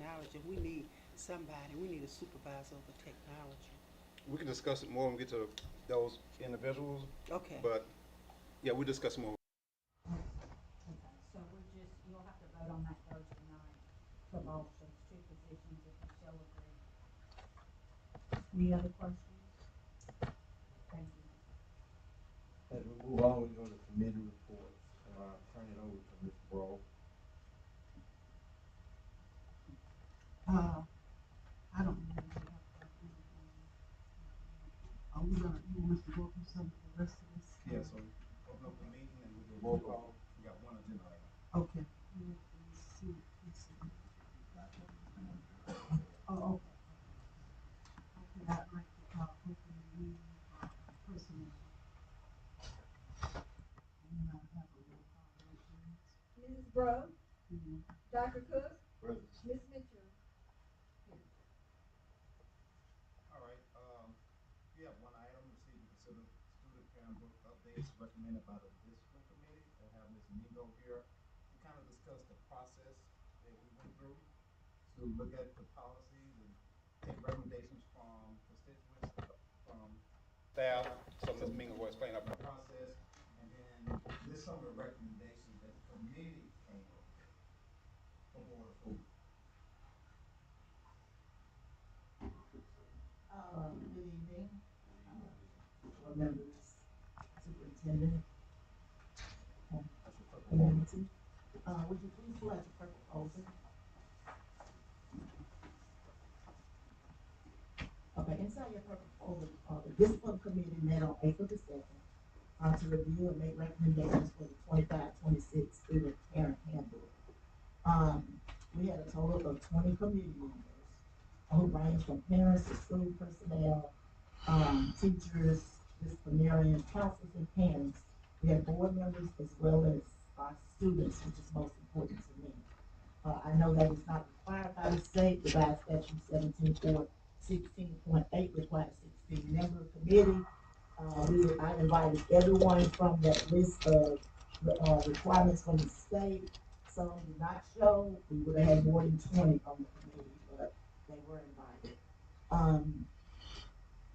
technology. We need somebody. We need a supervisor over technology. We can discuss it more when we get to those individuals, Okay. but yeah, we discuss more. Okay, so we're just, you'll have to vote on that Thursday night for both those two positions if you so agree. Any other questions? Thank you. As we move on, we go to committee reports. Turn it over to Ms. Brawl. I don't know if we have to have anything. Are we gonna, you want us to go through some of the rest of this? Yeah, so open up the meeting and we do a roll call. We got one agenda item. Okay. Let's see, let's see. Oh, okay. Okay, I'd like to call open the meeting, personnel. And I have a roll call, please. Mrs. Bro, Mhm. Dr. Cook, Present. Ms. Mitchell. All right, we have one item, receive and consider student parent book updates recommended by the discipline committee. We'll have Ms. Mingo here to kind of discuss the process that we went through to look at the policies and take recommendations from constituents, from staff. So Ms. Mingo will explain our process, and then list some of the recommendations that the committee came up with for board approval. Good evening, board members, superintendent, and community. Would you please select the purple folder? Okay, inside your purple folder, the discipline committee met on April the second, to review and make recommendations for the 25-26 student parent handbook. We had a total of 20 committee members, who range from parents to school personnel, teachers, disciplinarians, counselors, and parents. We had board members as well as students, which is most important to me. I know that it's not required by the state, the by statute 16.8 requires 16-member committee. I invited everyone from that list of requirements from the state. Some did not show. We would have had more than 20 on the committee, but they were invited.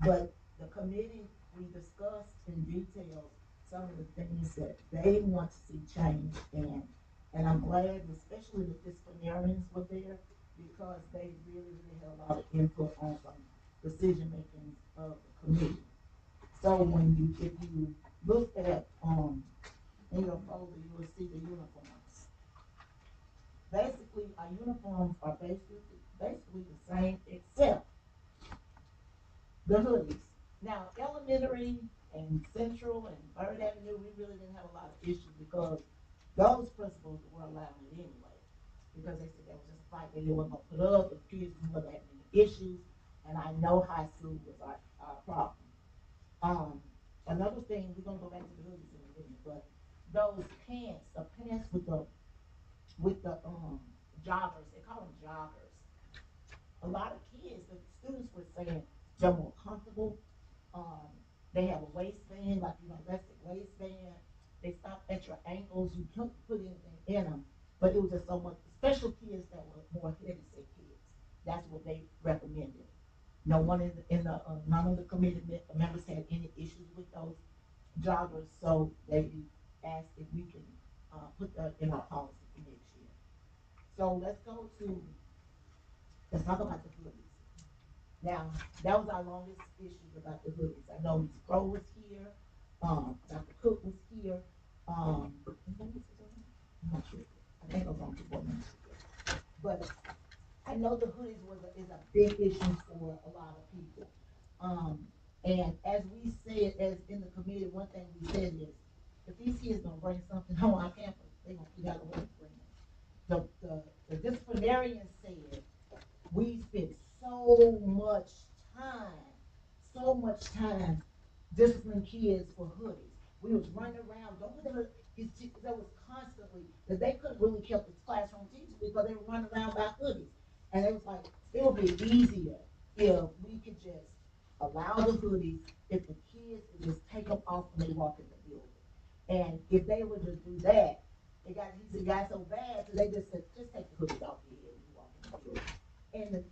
But the committee, we discussed in detail some of the things that they want to see changed, and I'm glad, especially the disciplinarians were there, because they really had a lot of input on some decision making of the committee. So if you look at, in your folder, you will see the uniforms. Basically, our uniforms are basically the same, except the hoodies. Now, elementary and Central and Bird Avenue, we really didn't have a lot of issues because those principals were allowing it anyway. Because they said that was just a fight they weren't gonna put up, the kids wasn't having any issues, and I know high school was our problem. Another thing, we're gonna go back to the hoodies in a minute, but those pants, the pants with the joggers, they call them joggers. A lot of kids, the students were saying they're more comfortable. Um, they have a waistband, like elastic waistband. They stop at your ankles. You can't put anything in them, but it was just so much. Special kids that were more heavy set kids. That's what they recommended. No one none of the committee members had any issues with those joggers, so they asked if we can put that in our policy for next year. So let's talk about the hoodies. Now, that was our longest issue about the hoodies. I know Ms. Crow was here, Dr. Cook was here, I'm not sure. I think I was on the board members. But I know the hoodies is a big issue for a lot of people. And as we said, as in the committee, one thing we said is, if these kids gonna bring something on our campus, they gonna figure out a way to bring it. The disciplinarian said, we spent so much time disciplining kids for hoodies. We was running around, don't put them, that was constantly, that they couldn't really keep the classroom teachers because they were running around by hoodies. And it was like, it would be easier if we could just allow the hoodies, if the kids would just take them off when they walk in the building. And if they were to do that, it got so bad, so they just said, just take the hoodies off your head when you walk in the building.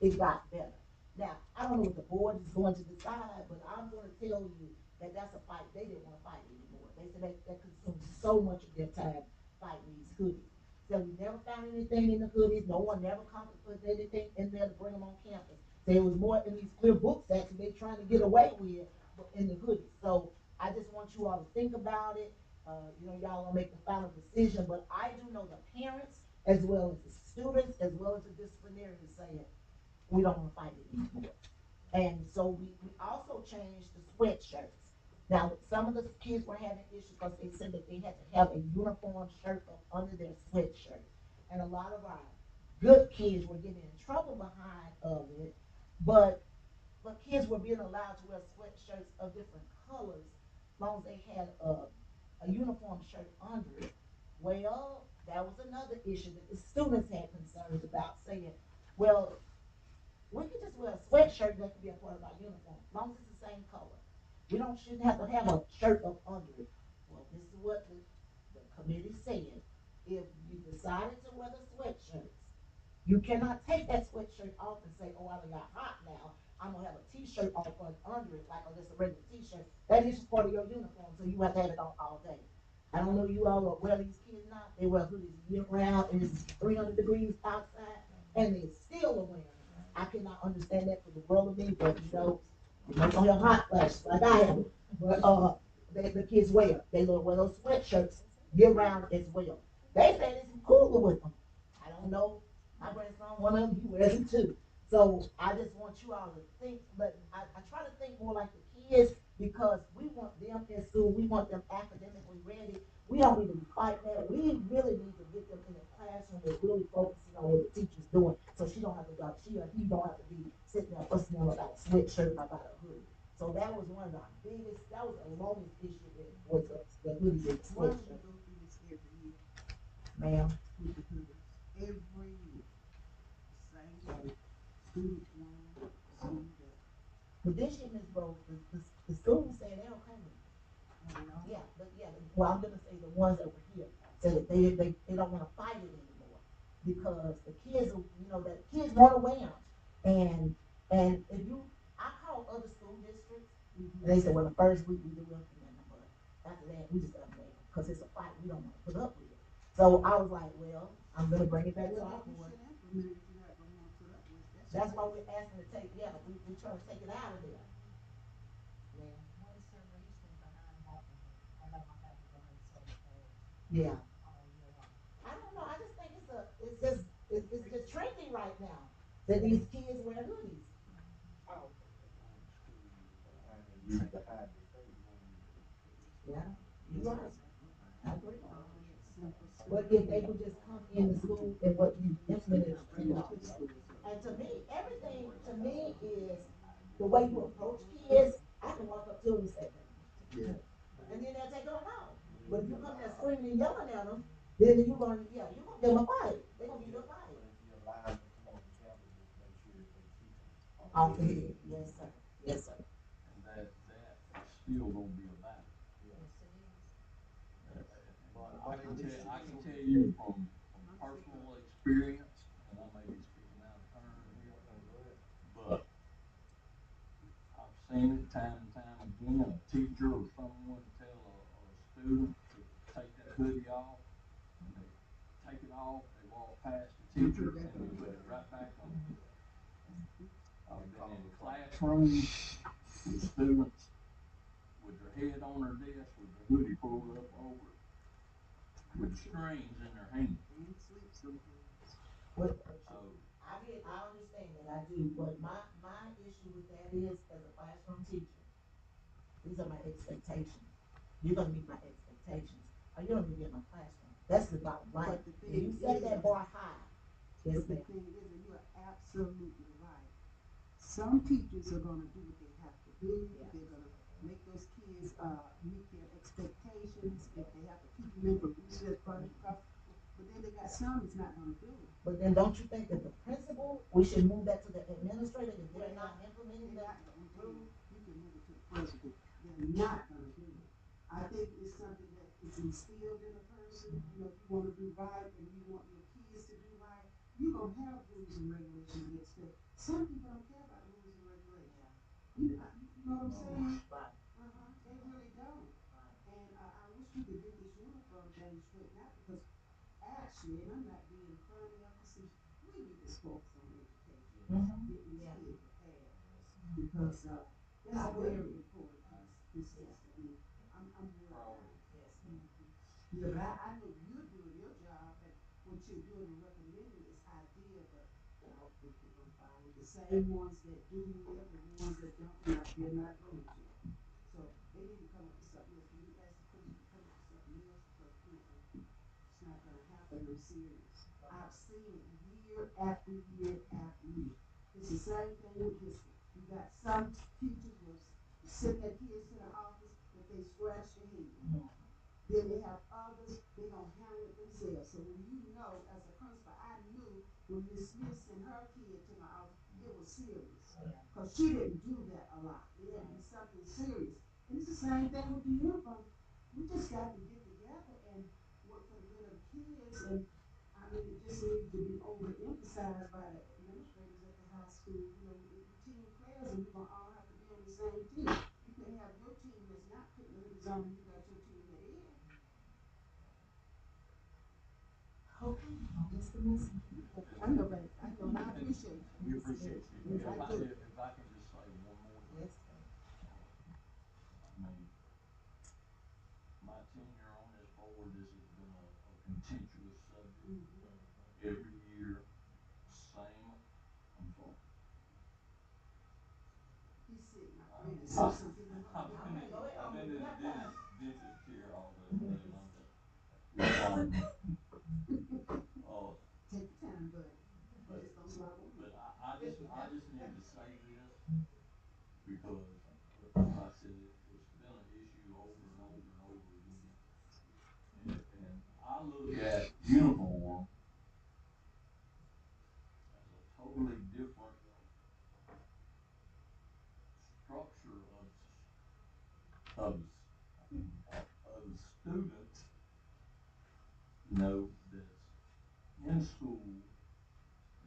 it got better. Now, I don't know what the board is going to decide, but I'm gonna tell you that that's a fight, they didn't wanna fight anymore. They said that consumed so much of their time fighting these hoodies. So we never found anything in the hoodies, no one never come to put anything in there to bring them on campus. There was more in these clear book sacks they trying to get away with in the hoodies. So I just want you all to think about it. Y'all gonna make the final decision, but I do know the parents, as well as the students, as well as the disciplinarians saying, we don't wanna fight it anymore. And so we also changed the sweatshirts. Now, some of the kids were having issues because they said that they had to have a uniform shirt up under their sweatshirt. And a lot of our good kids were getting in trouble behind of it, but kids were being allowed to wear sweatshirts of different colors as long as they had a uniform shirt under it. Well, that was another issue that the students had concerns about, saying, well, we could just wear a sweatshirt that could be a part of our uniform, as long as it's the same color. We shouldn't have to have a shirt up under it. Well, this is what the committee said. If you decided to wear the sweatshirts, you cannot take that sweatshirt off and say, oh, I done got hot now, I'm gonna have a t-shirt off under it, like just a regular t-shirt. That is part of your uniform, so you have to have it on all day. I don't know you all are wear these kids now, they wear hoodies year round, and it's 300 degrees outside, and they still are wearing them. I cannot understand that for the world of me, but they don't have hot flashes like I have. But the kids wear, they wear those sweatshirts year round as well. They say it's cooler with them. I don't know. My grandson, one of them, he wears it too. So I just want you all to think, but I try to think more like the kids, because we want them in school, we want them academically ready. We don't need to be fighting that. We really need to get them in the classroom and really focusing on what the teacher's doing, so she don't have to go, she or he don't have to be sitting there fussing them about a sweatshirt or about a hoodie. So that was one of the biggest, that was the longest issue was the hoodies and Why would you sweatshirt. go through this every year Ma'am, with the hoodies? Every year, same day, student one, student that, but this year, Ms. Rose, the students say they're okay with it. Yeah, well, I'm gonna say the ones that were here said that they don't wanna fight it anymore, because the kids, that kids wanna wear them. And if I call other school districts, and they said, well, the first week we do implement them, but after that, we just update them, cause it's a fight we don't wanna put up with. So I was like, well, I'm gonna bring it back to our well, you board. should implement it if you're not gonna wanna put up with it. That's why we're asking to take, we trying to take it out of there. Yeah. What is the reason behind having it? I know I have to run so fast Yeah. all year long. I don't know. I just think it's just trendy right now that these kids wear hoodies. Use the hide the face when Yeah, you're right. I agree. Simple. But if they would just come in the school and what you implemented, and to me, everything to me is the way you approach kids. I can walk up to them and say, Yeah. and then they'll take it on out. But if you come there screaming and yelling at them, then you're gonna give them a fight. They're gonna give you a fight. But if you allow them to come on the campus, just make sure that they keep them Off the head. Yes, sir. Yes, sir. And that still gonna be a battle. Yes, it is. But I can tell you from personal experience, and I may be speaking out of turn here, but I've seen it time and time again, a teacher or someone tell a student to take that hoodie off, and they take it off, they walk past the teacher, and they put it right back on. I've been in classrooms with students with their head on their desk, with their hoodie pulled up over it, with strings in their hand. And sleep sometimes. But So, I understand that, I do, but my issue with that is, as a classroom teacher, these are my expectations. You're gonna meet my expectations, or you're gonna be in my classroom. That's the bottom line. But the If you thing set is- that bar high, yes, But the ma'am. thing is, and you are absolutely right. Some teachers are gonna do what they have to do. Yeah. They're gonna make those kids, meet their expectations. If they have to keep them in for recess, but then they got some that's not gonna do it. But then don't you think that the principal, we should move that to the administrator if they're not implementing They're that? not gonna do it. You can move it to the principal. They're not gonna do it. I think it's something that is instilled in a person. You know, if you wanna do right and you want your kids to do right, you gonna have rules and regulations and expect, some people don't care about rules and regulations. You know what I'm saying? Right, They really don't. right. And I wish we could get this uniform thing straightened out because actually, and I'm not being funny, I'm just, we need to focus on education. Mhm. Get these Yeah. kids prepared because, that's very important, this is to me. I'm worried about it. Yes. Mhm. Yeah, but I know you're doing your job and what you're doing and recommending is ideal, but I don't think we're gonna find it. The same ones that do live, the ones that don't, they're not going to. So they need to come up with something else. Can you ask the principal to come up with something else? Because, it's not gonna happen, I'm serious. I've seen it year after year after year. It's the same thing with history. You got some teachers will send their kids to the office if they scratch their head. Then they have others, they gonna handle it themselves. So when you know, as a principal, I knew when Miss Smith sent her kid to my office, it was serious. Cause she didn't do that a lot. It had to be something serious. And it's the same thing with the uniform. We just got to get together and work for the good of the kids. And I mean, it just needs to be overemphasized by the administrators at the high school. We team players and we're gonna all have to be on the same team. You can have your team that's not putting the hoodies on, and you got your team that is. Okay, that's the message. I know, but I know, and I appreciate you. We appreciate you. Yes, I do. If I can just say one more thing. Yes, sir. I mean, my tenure on this board, this has been a contentious subject. Every year, same, I'm sorry. He's sick, my friend. He said something. I've been in the dentist chair all day today, and I'm just, Take your time, buddy. but, Just don't slow on but me. I just need to say this, because, like I said, it's been an issue over and over and over again. And I look at uniform as a totally different structure of, of student, that's in school,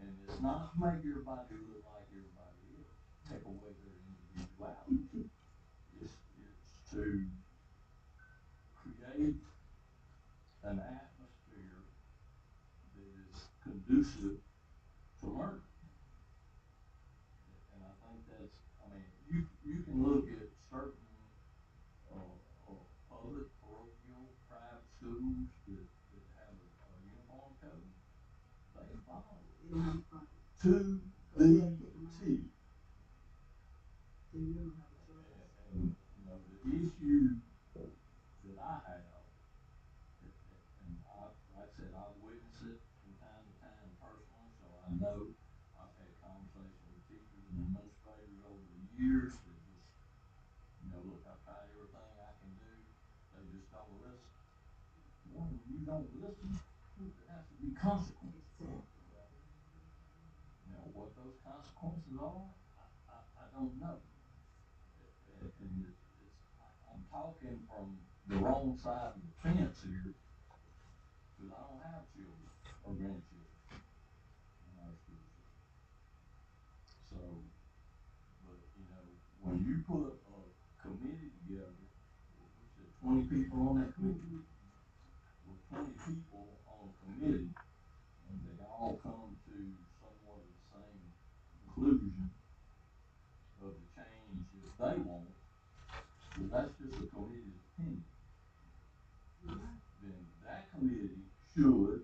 and it's not to make everybody look like everybody else, take away their individuality. It's to create an atmosphere that is conducive to learning. And I think that's, I mean, you can look at certain public, parochial, private schools that have a uniform code. They follow it They don't have fun. to Because the they'll kick 'em out. T. They really don't have a choice. And, the issue that I have, and like I said, I've witnessed it from time to time personally, so I know. I've had conversations with teachers and administrators over the years that just, look, I've tried everything I can do, they just don't listen. Well, when you don't listen, there has to be consequences. Exactly. What those consequences are, I don't know. And I'm talking from the wrong side of the fence here, because I don't have children or grandchildren in our school system. So, but, when you put a committee together, we said 20 people on that committee, with 20 people on a committee, and they all come to somewhat of the same conclusion of the change that they want, well, that's just a committee's opinion. Then that committee should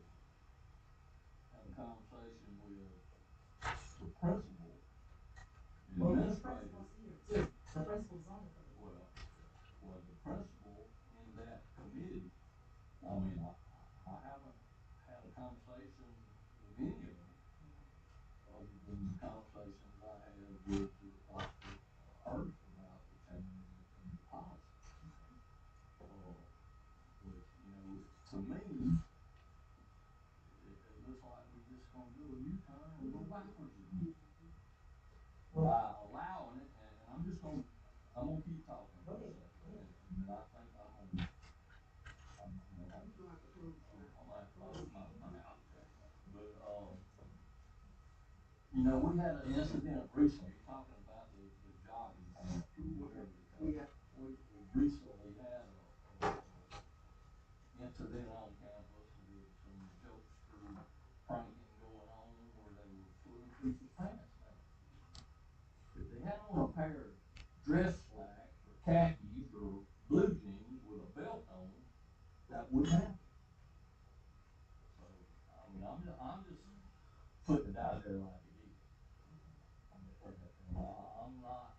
have a conversation with the principal and Well, the administrator. principal's here too. The principal's on the committee. Well, the principal in that committee, I mean, I haven't had a conversation with any of them, other than the conversations I had with Dr. Hurst about the change in the policy. Which, to me, it looks like we're just gonna do a U-turn and go backwards again. By allowing it, and I'm gonna keep talking for a second, and then I think I'm gonna have You gonna have to close this I'm now. gonna have to close my mouth. But, You know, we had an incident recently, talking about the jogging pants or whatever they call it. Yeah. We recently had a incident on campus with some jokester pranking going on where they were pulling people's pants down. If they had on a pair of dress slacks or khakis or blue jeans with a belt on them, that wouldn't happen. So, I mean, I'm just putting it out there like it is. And I'm not,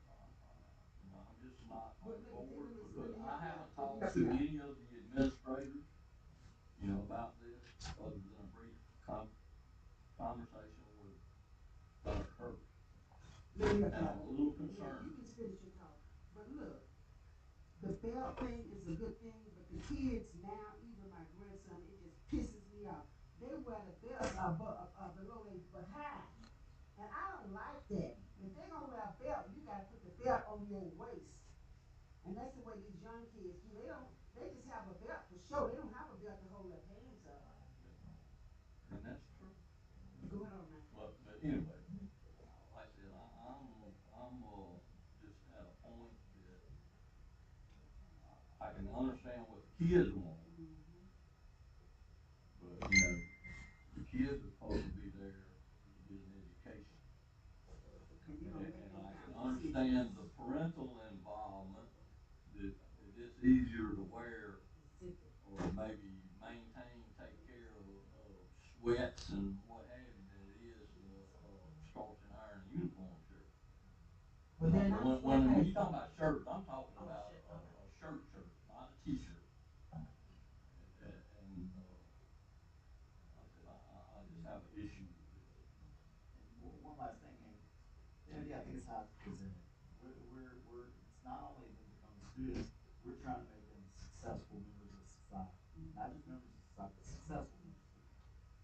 you know, I'm just not on board because I haven't talked to any of the administrators, you know, about this, other than a brief conversation with Dr. Herbert. Look, And I'm a little yeah, concerned. you can finish your talk, but look, the belt thing is a good thing, but the kids now, even my grandson, it just pisses me off. They wear the belt below their behind, and I don't like that. If they gonna wear a belt, you gotta put the belt on your waist, and that's the way these young kids do. They don't. They just have a belt for show. They don't have a belt to hold their pants up. And that's true. Go ahead on now. But anyway, like I said, I'm just at a point that I can understand what the kids want, Mm-hmm. but you know, the kids are supposed to be there to get an education. And you don't make And no I can kind of understand the parental involvement, that it's easier to wear or maybe maintain, take care of sweats and what have you than it is to starch and iron a uniform shirt. Well, they're not When sweatpants. you talking about shirts, I'm talking Oh, about shit, okay. a shirt, not a t-shirt. And like I said, I just have an issue with this. And one last thing, and yeah, I think it's how it's presented. It's not only them becoming students, we're trying to make them successful members of society. Not just members of society, but successful members.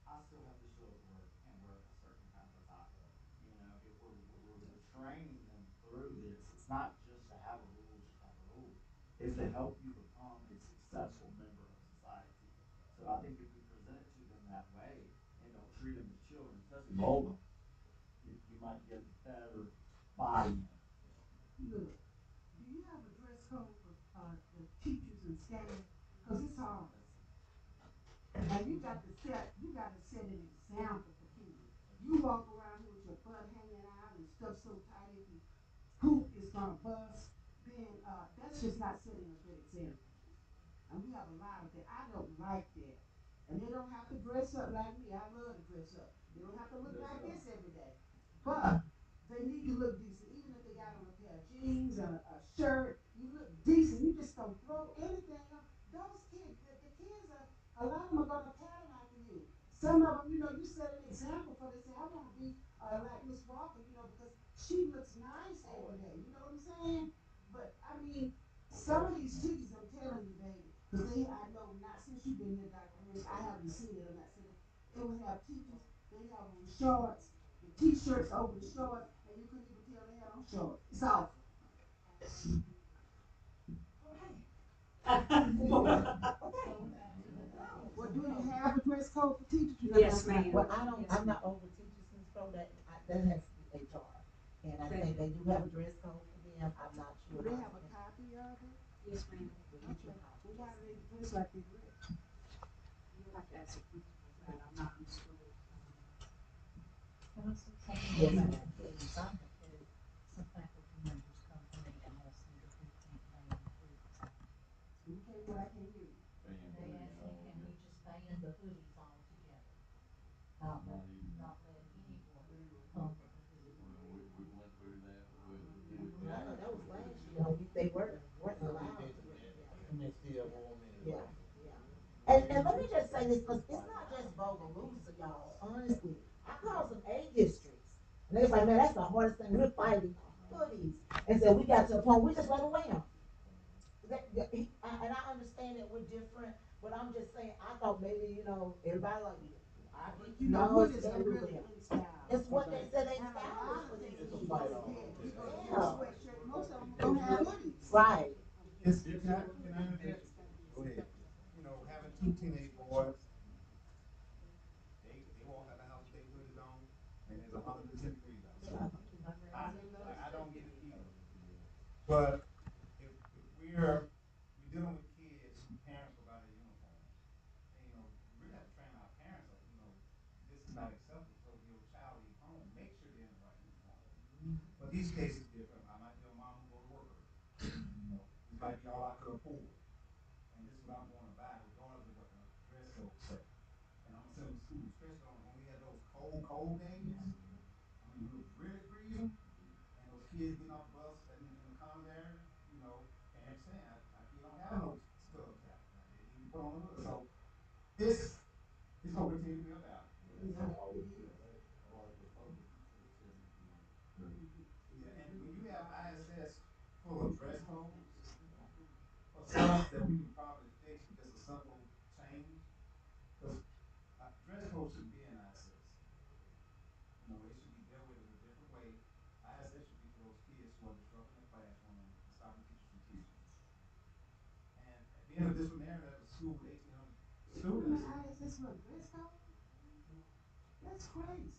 I still have to show up to work and wear a certain kind of attire. You know, if we're training them through this, it's not just to have a rule, just to have a rule. It's to help you become a successful member of society. So I think if we present it to them that way and don't treat them as children, especially mold them, you might get better buy-in. Look, do you have a dress code for the teachers and staff? Cause it's hard. And you got to set an example for kids. You walk around here with your butt hanging out and stuff so tight if you poop is gonna bust, then that's just not setting a good example. And we have a lot of that. I don't like that. And they don't have to dress up like me. I love to dress up. They don't have to look like this every day. But they need to look decent. Even if they got on a pair of jeans and a shirt, you look decent. You just don't throw anything on. Those kids, the kids are, a lot of them are gonna pattern after you. Some of them, you know, you set an example for them. Say, I want to be like Miss Walker, you know, because she looks nice every day. You know what I'm saying? But I mean, some of these teachers, I'm telling you, baby, because I know not since you've been here, Dr. Hayes, I haven't seen it. I'm not saying it. They would have teachers, they have on shorts, the t-shirts over the shorts, and you couldn't even tell they had on shorts. It's awful. Well, do you have a dress code for teachers? You know, Yes, that's like- ma'am. Well, I'm not over teachers, Ms. Pro, that has to be HR. And I think they do have a dress code for them, I'm not Do sure. they have a copy of it? Yes, ma'am. We'll get you a Okay. copy. Well, why do they dress like they dress? You'll have to ask the principal, but I'm not in school. Yes, Yes, ma'am. some faculty members come to me and ask me if we can't band hoodies. Okay, well, I can't hear you. They ask me, can we just band the hoodies all together? Not let anyone come with a hoodie. We went through that I know that was last year, they weren't allowed to. And they still want me to. Yeah, yeah. And let me just say this, cause it's not just Bogalusa, y'all, honestly. I called some A districts, and they was like, man, that's the hardest thing, we're fighting hoodies. And so we got to a point, we just let them wear them. And I understand that we're different, but I'm just saying, I thought maybe, you know, everybody like, I think, You know, no, hoodies it's are really everywhere. in style. It's what they said they And a style lot is for of these things people. you go to get, you go to get a Yeah. sweatshirt, most of them don't have hoodies. Right. Can I interject? Go ahead. You know, having two teenage boys, they walk out the house with their hoodies on, and there's 110 degrees But if we're dealing with kids whose parents provide their uniforms, and, we really have to train our parents up, this is not acceptable, so if your child leaves home, make sure they're in the right uniform. But these cases different, I might be a mom who go to work early, this might be all I could afford, and this is what I'm going to buy, regardless of what the dress code say. And I'm gonna send them to school, especially on, when we had those cold days, I mean, we was really freezing, and those kids getting off the bus in the common area, parents saying, our kid don't have no skull cap, they need to put on a hood, so this is gonna continue to be a battle. Yeah, it is. Yeah, and when you have ISS full of dress codes, for some that we can probably fix with just a simple change, because dress code shouldn't be in ISS. It should be dealt with in a different way. ISS should be for those kids who are disrupting the classroom and stopping teachers from teaching. And being a disciplinarian at a school with 1,800 students, ISS for a dress code? That's crazy.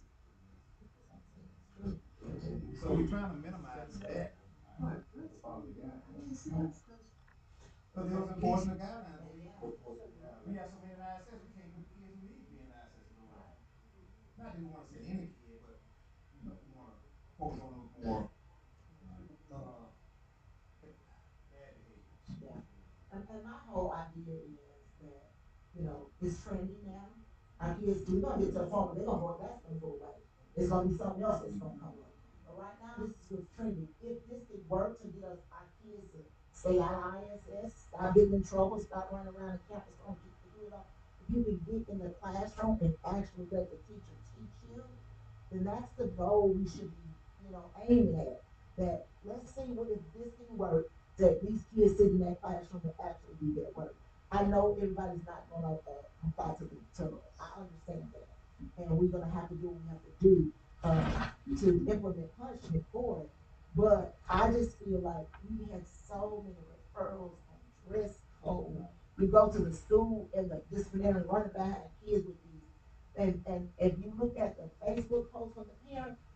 so we're trying to minimize that. For a dress code, that makes sense, 'cause Because they was enforcing the guidelines. We have so many in ISS, we can't put the kids who need to be in ISS to go out. Not that we want to send any kid, but we want to focus on those more bad behaviors. Yeah. And my whole idea is that, it's trendy now. Our kids, we're gonna get to a point where they're gonna go, that's gonna go away. It's gonna be something else that's gonna come up. But right now, this is what's trending. If this could work to get us, our kids to stay out of ISS, stop getting in trouble, stop running around the campus, don't keep the hood up. If you can get in the classroom and actually let the teacher teach you, then that's the goal we should be, aiming at. That let's see what if this can work, that these kids sitting in that classroom will actually do their work. I know everybody's not gonna comply to I understand that. And we're gonna have to do what we have to do to implement punishment for it. But I just feel like we had so many referrals on dress code. You go to the school and the disciplinary running behind kids with these. And if you look at the Facebook post from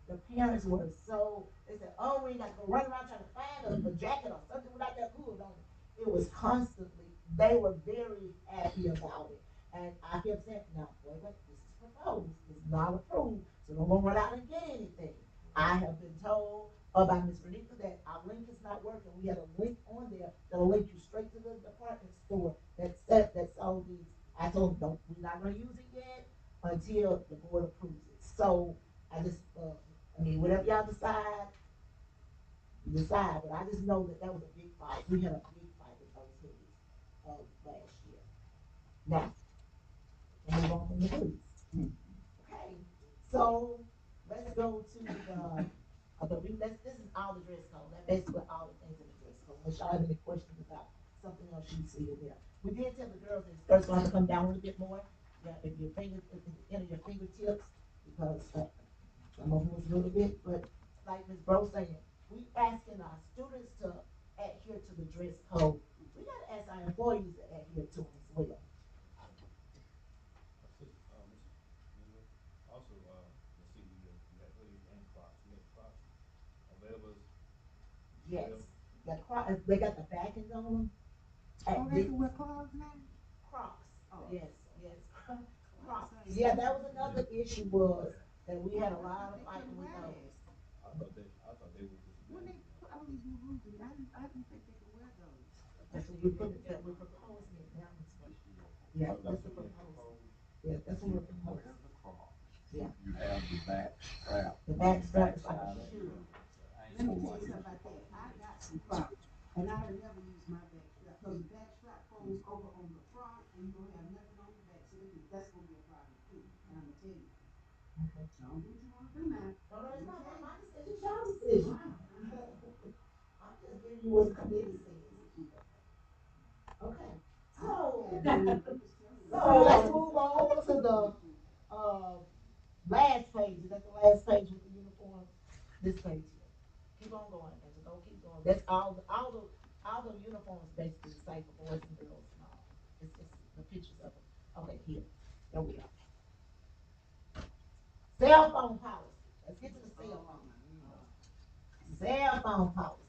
the parents were so, they said, oh, we ain't got to go run around trying to find a jacket or something without that hood on it. It was constantly, they were very happy about it. And I kept saying, now, wait, this is proposed, it's not approved, so don't go run out and get anything. I have been told by Ms. Renika that our link is not working. We had a link on there that'll link you straight to the department store that's all these. I told them, don't, we're not gonna use it yet until the board approves it. So I just, whatever y'all decide, but I just know that was a big fight. We had a big fight with those hoodies last year. Now, and move on from the hoodies. Okay, so let's go to this is all the dress code. That's basically all the things in the dress code. Unless y'all have any questions about something else you see in there. We did tell the girls that skirts going to come down a little bit more. Yeah, if your fingers, at the end of your fingertips, because some of them was a little bit, but like Ms. Bro saying, we asking our students to adhere to the dress code. We gotta ask our employees to adhere to it as well. Also, let's see, we got hoodies and Crocs. We got Crocs available. Yes, they got the backings on them. oh, they can wear clothes now? Crocs. Oh. Yes. Crocs. Yeah, that was another issue was that we had a lot of fighting with those. I thought they were just. When they put all these new rules in, I didn't think they could wear those. That's what we're proposing it now. Yeah, that's the proposal. Yeah, that's what we're proposing. Where's the cross? Yeah. You have the back strap. The back strap is like Side a of shoe. the Let me ankle tell you like something about that. I got some Crocs, and I would never use my back strap, because the back strap folds over on the front, and you don't have nothing on the back, so that's gonna be a problem too, and I'm gonna tell you. Okay. Don't do what you wanna do now. No, it's not my decision, it's y'all decision. I'm just giving you what the committee says. Okay, so let's move on to the, last page. Is that the last page with the uniform? This page here. Keep on going, Angela, don't keep going. That's all the uniforms basically the same for boys and girls and all. It's just the pictures of them. Okay, here, there we go. Cell phone policy. Let's get to the cell phone. Cell phone policy.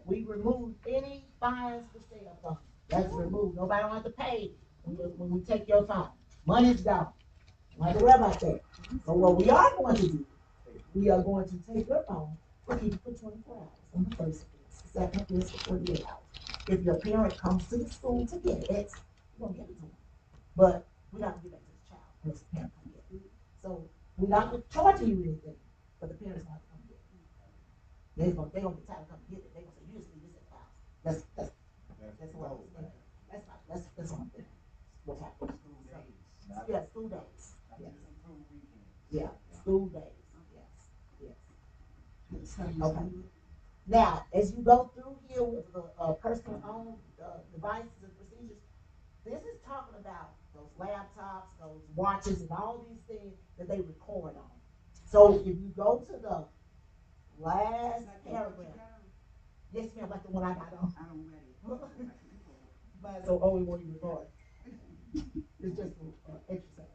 we removed any fines for cell phones. That's removed. Nobody don't have to pay when we take your phone. Money's gone. Don't have to worry about that. But what we are going to do, we are going to take your phone, we'll keep it for 24 hours on the first offense, second offense for 48 hours. If your parent comes to the school to get it, we're gonna give it to them. But we're not gonna give it to the child unless the parent come get it. So we're not charging you anything, but the parents gonna have to come get it. They gonna be tired of coming get it. They gonna say, you just leave this at the house. That's what I'm thinking. That's what I'm thinking. What happened? School days, not. Yeah, school days. Not Yes. just approved weekends. Yeah, school days. Yes. So you Okay. see, Now, as you go through here with the personal owned devices and procedures, this is talking about those laptops, those watches, and all these things that they record on. So if you go to the last like that, what you paragraph, got on? yes, ma'am, like the one I got on. I don't wear it. But so only one you record. It's just exercise.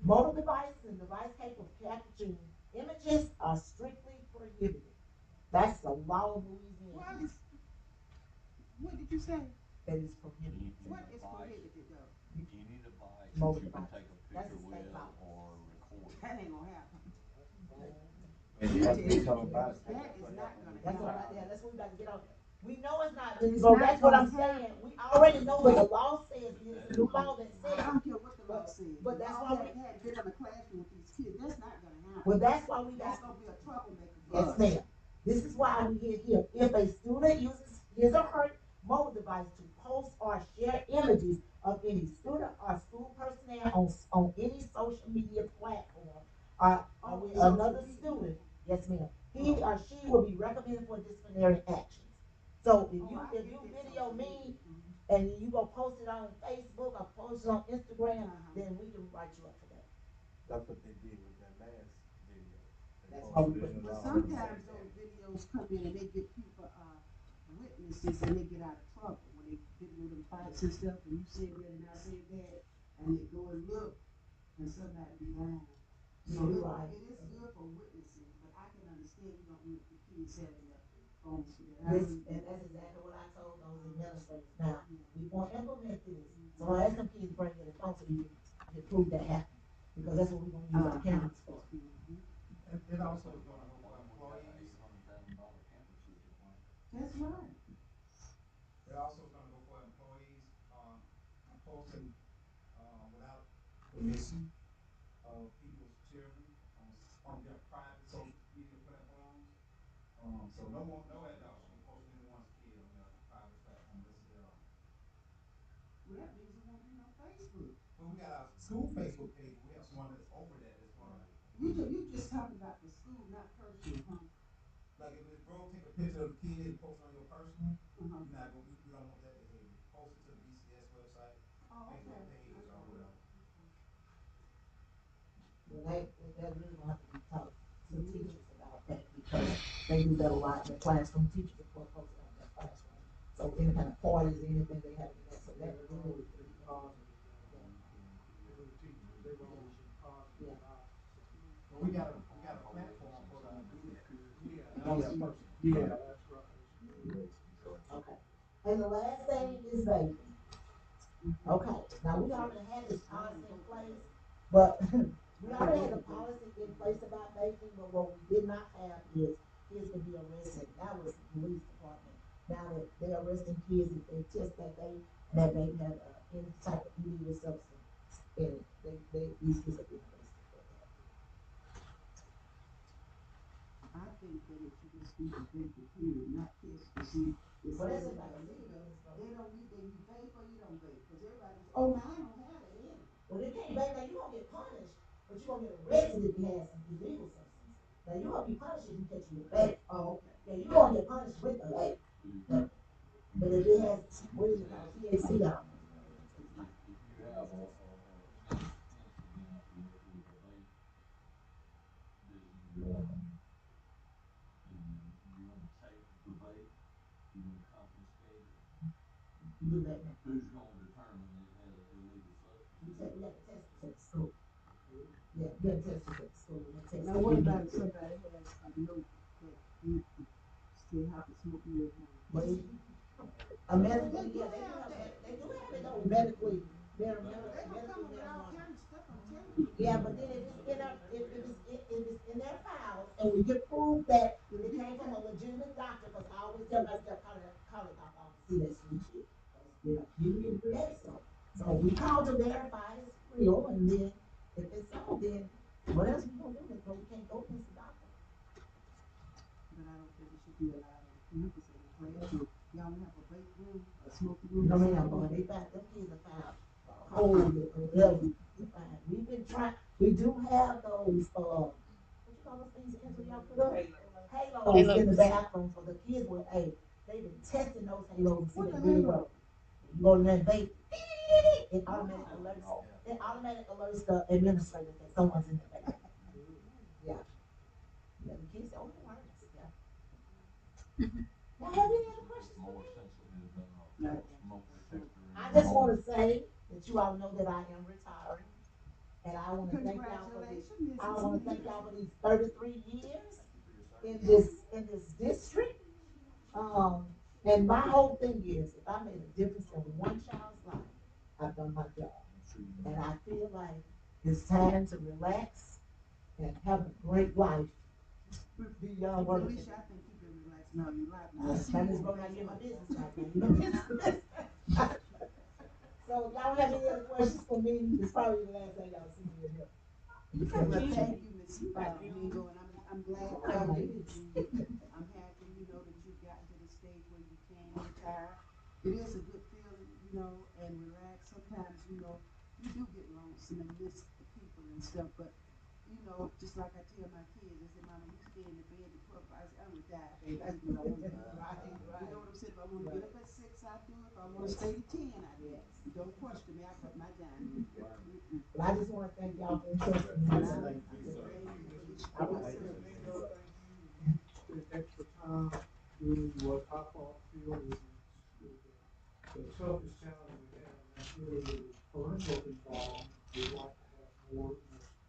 Mobile devices and device capable of capturing images are strictly prohibited. That's the law of Louisiana. What did you say? That is prohibited. What is prohibited though? Any device Mobile that you can device. take a That's picture a state with law. or record. That ain't gonna happen. And you have to be talking about it. That is not gonna That's what, happen. yeah, that's what we got to get on. We know it's not, It's so not that's what I'm gonna happen. saying. We already know what the law says. It's a new law that I says. don't care what the law says. But that's Y'all why we- had been in the classroom with these kids, that's not gonna happen. Well, that's why we That's got, gonna be a troublemaker for yes, us. ma'am. This is why we here. If a student uses his or her mobile device to post or share images of any student or school personnel on any social media platform, or with another student, yes, ma'am, he or she will be recommended for disciplinary actions. So if you video me and you go post it on Facebook or post it on Instagram, then we can write you up for that. That's what they did with that last video. They That's posted why we it in But law. sometimes those videos come in and they get people, witnesses and they get out of trouble when they video them fights and stuff and you said that and I said that and they go and look and somebody be lying. So You're right. it is good for witnesses, but I can understand you don't want the kids having their phones with it. And that's exactly what I told those administrators. Now, we won't implement this, so I asked them kids to bring their phone so you can prove that happened. Because that's what we're gonna use our cameras for. It also is gonna go for employees. $800,000 camera system, right? That's right. It also is gonna go for employees, posting, without permission of people's children on their private social media platforms. So no adult should be posting anyone's kid on their private platform unless it's their own. Well, that means it won't be no Facebook. But we got our school Facebook page, we have someone that's over that, that's gonna, You just talking about the school, not personal, huh? like if Ms. Bro take a picture of the kid and post it on your personal, Uh-huh. you're not gonna, we don't want that behavior. Post it to the BCS website, Oh, Facebook okay. page, or whatever. Well, they really gonna have to be taught to teachers about that because they do that a lot in the classroom. Teachers are supposed to post it on their classroom. So any kind of parties, anything they have in that, so that really. But we got a platform for them to do that. Yeah, that's right. Okay. And the last thing is vaping. Okay, now we already had this policy in place, but we already had a policy in place about vaping, but what we did not have is kids can be arrested. That was the police department. Now that they're arresting kids if they test that they have any type of illegal substance in it, these kids are being arrested for that. I think that it should just be a vacant period, not test to see. But that's about They illegal. don't need, they you vape or you don't vape, cause everybody, oh, mine don't have it in it. Well, you can't vape, now you gonna get punished, but you gonna get arrested if you have some illegal substance. Now you gonna be punished if you catch you with vape. Oh, okay. Yeah, you gonna get punished with the vape. But if it has, what is it called, THC on it. If you have a incident with a vape business, and you wanna take the vape, you wanna confiscate it, You do that now. who's gonna determine it has illegal You substance? have to test it at the school. Yeah, you have to test it at the school. You have to test Now, it. what about if somebody has a note that you They have to smoke marijuana. But a medical, yeah, they do have it though, medically, marijuana, They gonna come medically up with all marijuana. kind of stuff, I'm telling you. Yeah, but then if it's in our, if it's in their files, and we can prove that it came from a legitimate doctor, cause I always tell myself, call it doctor, I see that's legit. 'Cause, you know, you can create so. So we call to verify it's real, and then if it's so, then what else we gonna do? Because we can't go against the doctor. But I don't think it should be allowed on campus in the class, so y'all have a break room, a smoking room. No, ma'am, boy, they found, them kids are found cold, level, fine. We've been trying, we do have those, what you call those things, Angela, y'all put up? Halos in the bathroom for the kids with, hey, they've been testing those halos to see if they really work. You go in there, they, it automatic alerts the administrator that someone's in the bathroom. Yeah. Yeah, the kids, oh, they learn this, yeah. Now, have any other questions for More me? sensitive than a smoke detector. I just wanna say that you all know that I am retiring. And I wanna thank y'all for this, Congratulations, Mrs. I wanna thank Smith. y'all for these 33 years Thank you for your service. in this district. And my whole thing is, if I made a difference in one child's life, I've done my job. And I feel like it's time to relax and have a great life beyond work. Alicia, I think you've been relaxing all your life. I just go out get my business back now, you know business. So y'all have any other questions for me? It's probably the last time y'all see me in here. Well, thank you, Ms. Mingo, and I'm glad for you. I'm happy, you know, that you've gotten to the stage where you can retire. It is a good feeling, you know, and relax. Sometimes, you know, you do get lonesome and miss the people and stuff, but, you know, just like I tell my kids, I say, Mama, you stay in the bed at 12, I say, I'm retired, baby, I do what I want to do. You know what I'm saying? If I want to get up at 6, I do it. If I want to stay to 10, I do it. Don't question me, I put my time in. But I just wanna thank y'all for trusting me. I would say that Mingo, thank you, you spent extra time doing what I thought feel is the toughest challenge we have, and that's really the parental involvement. We'd like to have more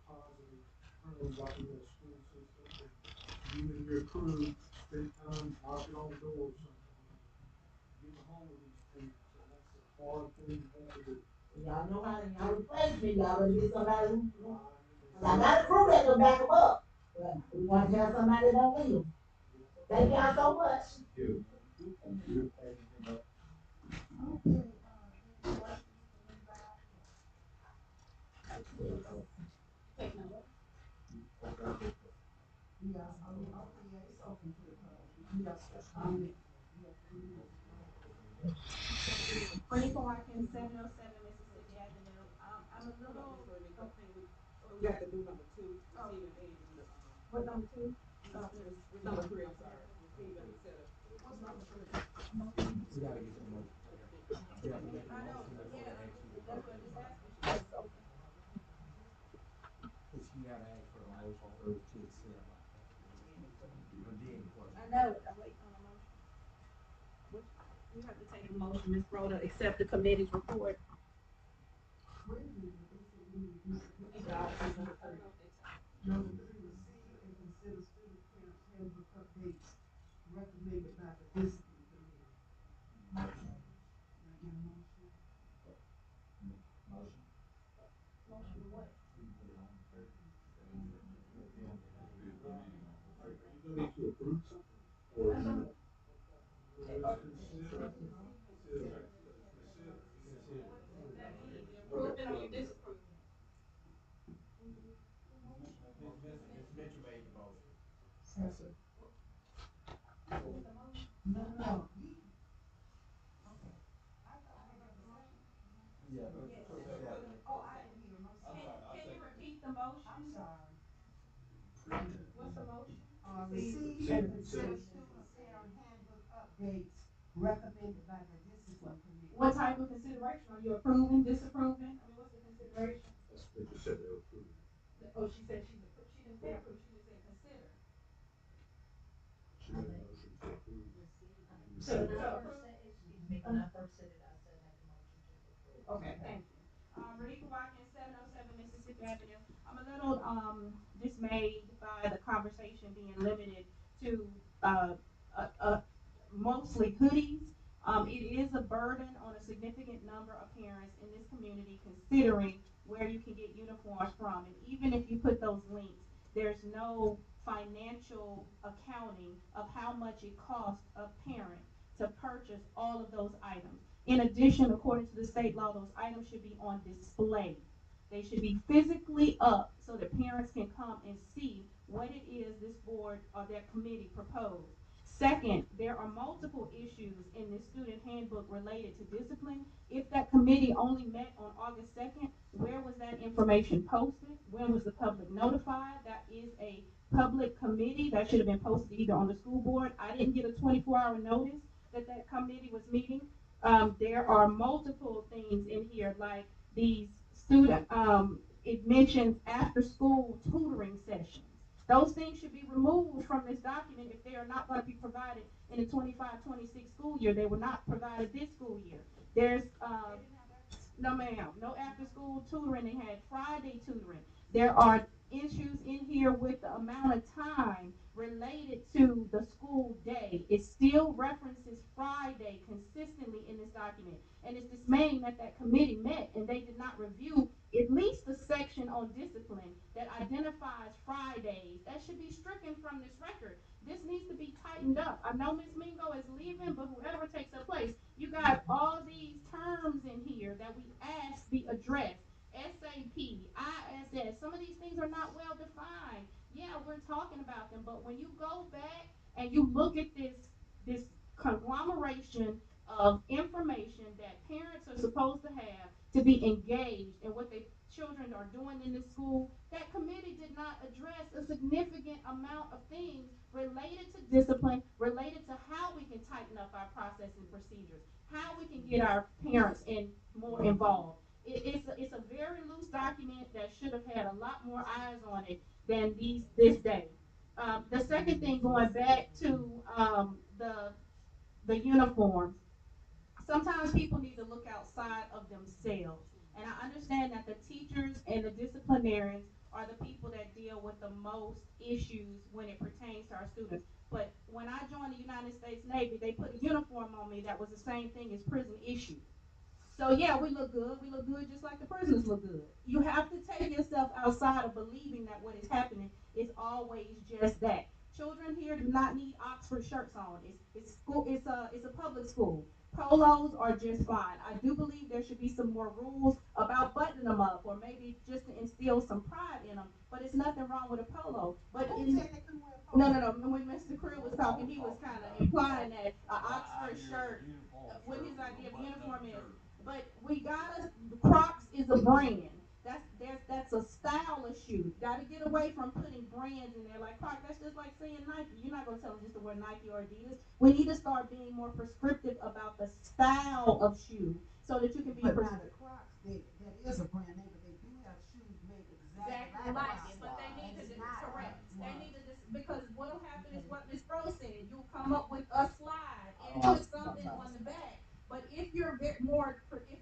positive terms about the school system, and you and your crew spend time knocking on doors sometimes, getting home with these parents, and that's a hard thing to have to do. Y'all know how to, y'all replace me, y'all better get somebody who, I got a crew that can back them up, but we want to have somebody that don't leave. Thank y'all so much. You. Franco Watkins, 707 Mississippi Avenue. I'm a little, We got to do number 2, receiving aid in the, what number two? number 3, I'm sorry, receiving instead of. What's number three? We gotta get the motion. Yeah, we make a I know, motion before yeah, they ask you to that's vote. what I just asked you. She just opened. Cause you gotta ask for a motion first to accept. And then question. I know, I'm waiting on a motion. You have to take a motion, Ms. Rhoda, accept the committee's report. Number 3, receive and consider student parents handbook updates recommended by the discipline committee. Can I get a motion? Motion. Motion what? We can put it on the third. Are you gonna need to approve something? Or is it? Approving or you disapproving? Ms. Mitchell made the motion. No. Yeah. Oh, I didn't hear him, I'm sorry. Can you repeat the motion? I'm sorry. What's the motion? Receive and consider student parent handbook updates recommended by the discipline committee. What type of consideration? Are you approving, disapproving? I mean, what's the consideration? They just said they approved. Oh, she said she didn't say approve, she just said consider. She made a motion to approve. So, Excuse me, when I first said it, I said make a motion to approve. okay, thank you. Renita Watkins, 707 Mississippi Avenue. I'm a little, dismayed by the conversation being limited to, mostly hoodies. It is a burden on a significant number of parents in this community considering where you can get uniforms from. And even if you put those links, there's no financial accounting of how much it costs a parent to purchase all of those items. In addition, according to the state law, those items should be on display. They should be physically up so that parents can come and see what it is this board or that committee proposed. Second, there are multiple issues in this student handbook related to discipline. If that committee only met on August 2nd, where was that information posted? When was the public notified? That is a public committee that should have been posted either on the school board. I didn't get a 24-hour notice that that committee was meeting. There are multiple things in here like these student, it mentions after school tutoring sessions. Those things should be removed from this document if they are not going to be provided in the 25-26 school year. They were not provided this school year. There's, no ma'am, no after school tutoring. They had Friday tutoring. There are issues in here with the amount of time related to the school day. It still references Friday consistently in this document. And it's dismaying that that committee met and they did not review at least the section on discipline that identifies Fridays. That should be stricken from this record. This needs to be tightened up. I know Ms. Mingo is leaving, but whoever takes her place, you got all these terms in here that we ask be addressed. SAP, ISS, some of these things are not well defined. Yeah, we're talking about them, but when you go back and you look at this conglomeration of information that parents are supposed to have to be engaged in what their children are doing in the school, that committee did not address a significant amount of things related to discipline, related to how we can tighten up our process and procedures, how we can get our parents more involved. It's a very loose document that should have had a lot more eyes on it than this day. The second thing, going back to the uniforms, sometimes people need to look outside of themselves. And I understand that the teachers and the disciplinarians are the people that deal with the most issues when it pertains to our students. But when I joined the United States Navy, they put a uniform on me that was the same thing as prison issue. So yeah, we look good. We look good just like the prisoners look good. You have to take yourself outside of believing that what is happening is always just that. Children here do not need Oxford shirts on. It's school. It's a public school. Polos are just fine. I do believe there should be some more rules about buttoning them up, or maybe just to instill some pride in them. But it's nothing wrong with a polo. But no. When Mr. Crew was talking, he was kind of implying that an Oxford shirt, what his idea of uniform is. But we gotta. Crocs is a brand. That's a style of shoe. Gotta get away from putting brands in there like Crocs. That's just like saying Nike. You're not gonna tell them just to wear Nike or Adidas. We need to start being more prescriptive about the style of shoe so that you can be. But now the Crocs, that is a brand name, but they do have shoes made exactly like it. But they need to correct. They need to because what'll happen is what Ms. Bro said. You'll come up with a slide and put something on the back. But if you're if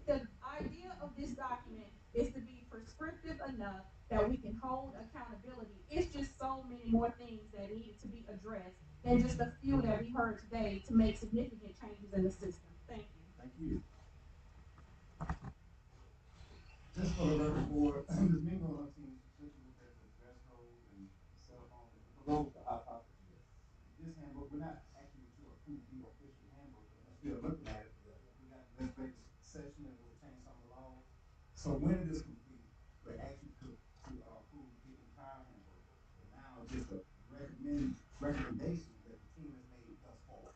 the idea of this document is to be prescriptive enough that we can hold accountability, it's just so many more things that needed to be addressed than just a few that we heard today to make significant changes in the system. Thank you. Thank you. Just for the record, board, Ms. Mingo and her team took a look at the dress code and the cell phone. For those the hot topics, this handbook, we're not asking you to approve the official handbook, but we're still looking at it. We got the legislative session and we'll change some of the laws. So when it is complete, we're asking you to approve the entire handbook. But now it's just a recommendation that the team has made thus far.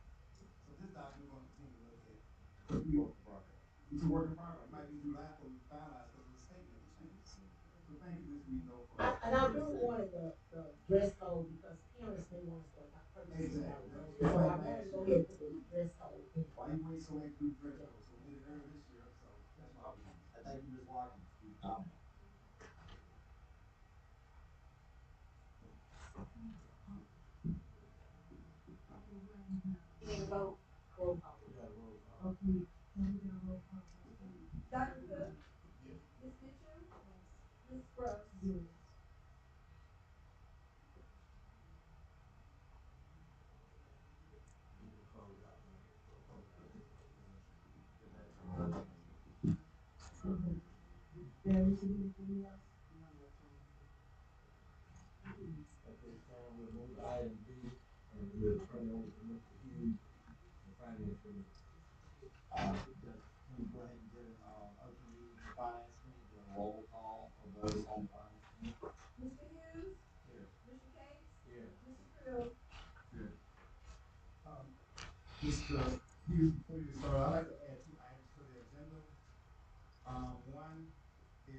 So this document we're going to continue to look at because we work in progress. It's a work in progress. It might be July before we finalize because the state may change. So thank you, Ms. Mingo. And I really wanted the dress code because parents may want to start purchasing. Exactly. So I wanted to go ahead and put the dress code in. Why you wait so late to do the dress code? So we did it earlier this year, so that's why we did it. I thank you, Ms. Watkins, for your comment. You need a vote. Roll call. Okay, can we get a roll call? Dr. Cook, Yes. Ms. Mitchell, Ms. Brooks, Yes. There is anything else? No, that's all. At this time, we'll move to item D, and we'll turn it over to Mr. Hughes, the finance committee. Just, can we go ahead and get an, open meeting for finance committee, do a roll call of those on finance committee? Mr. Hughes, Here. Mr. Gates, Here. Mr. Cruz. Good. Mr. Hughes, before you start, I'd like to add 2 items to the agenda. One is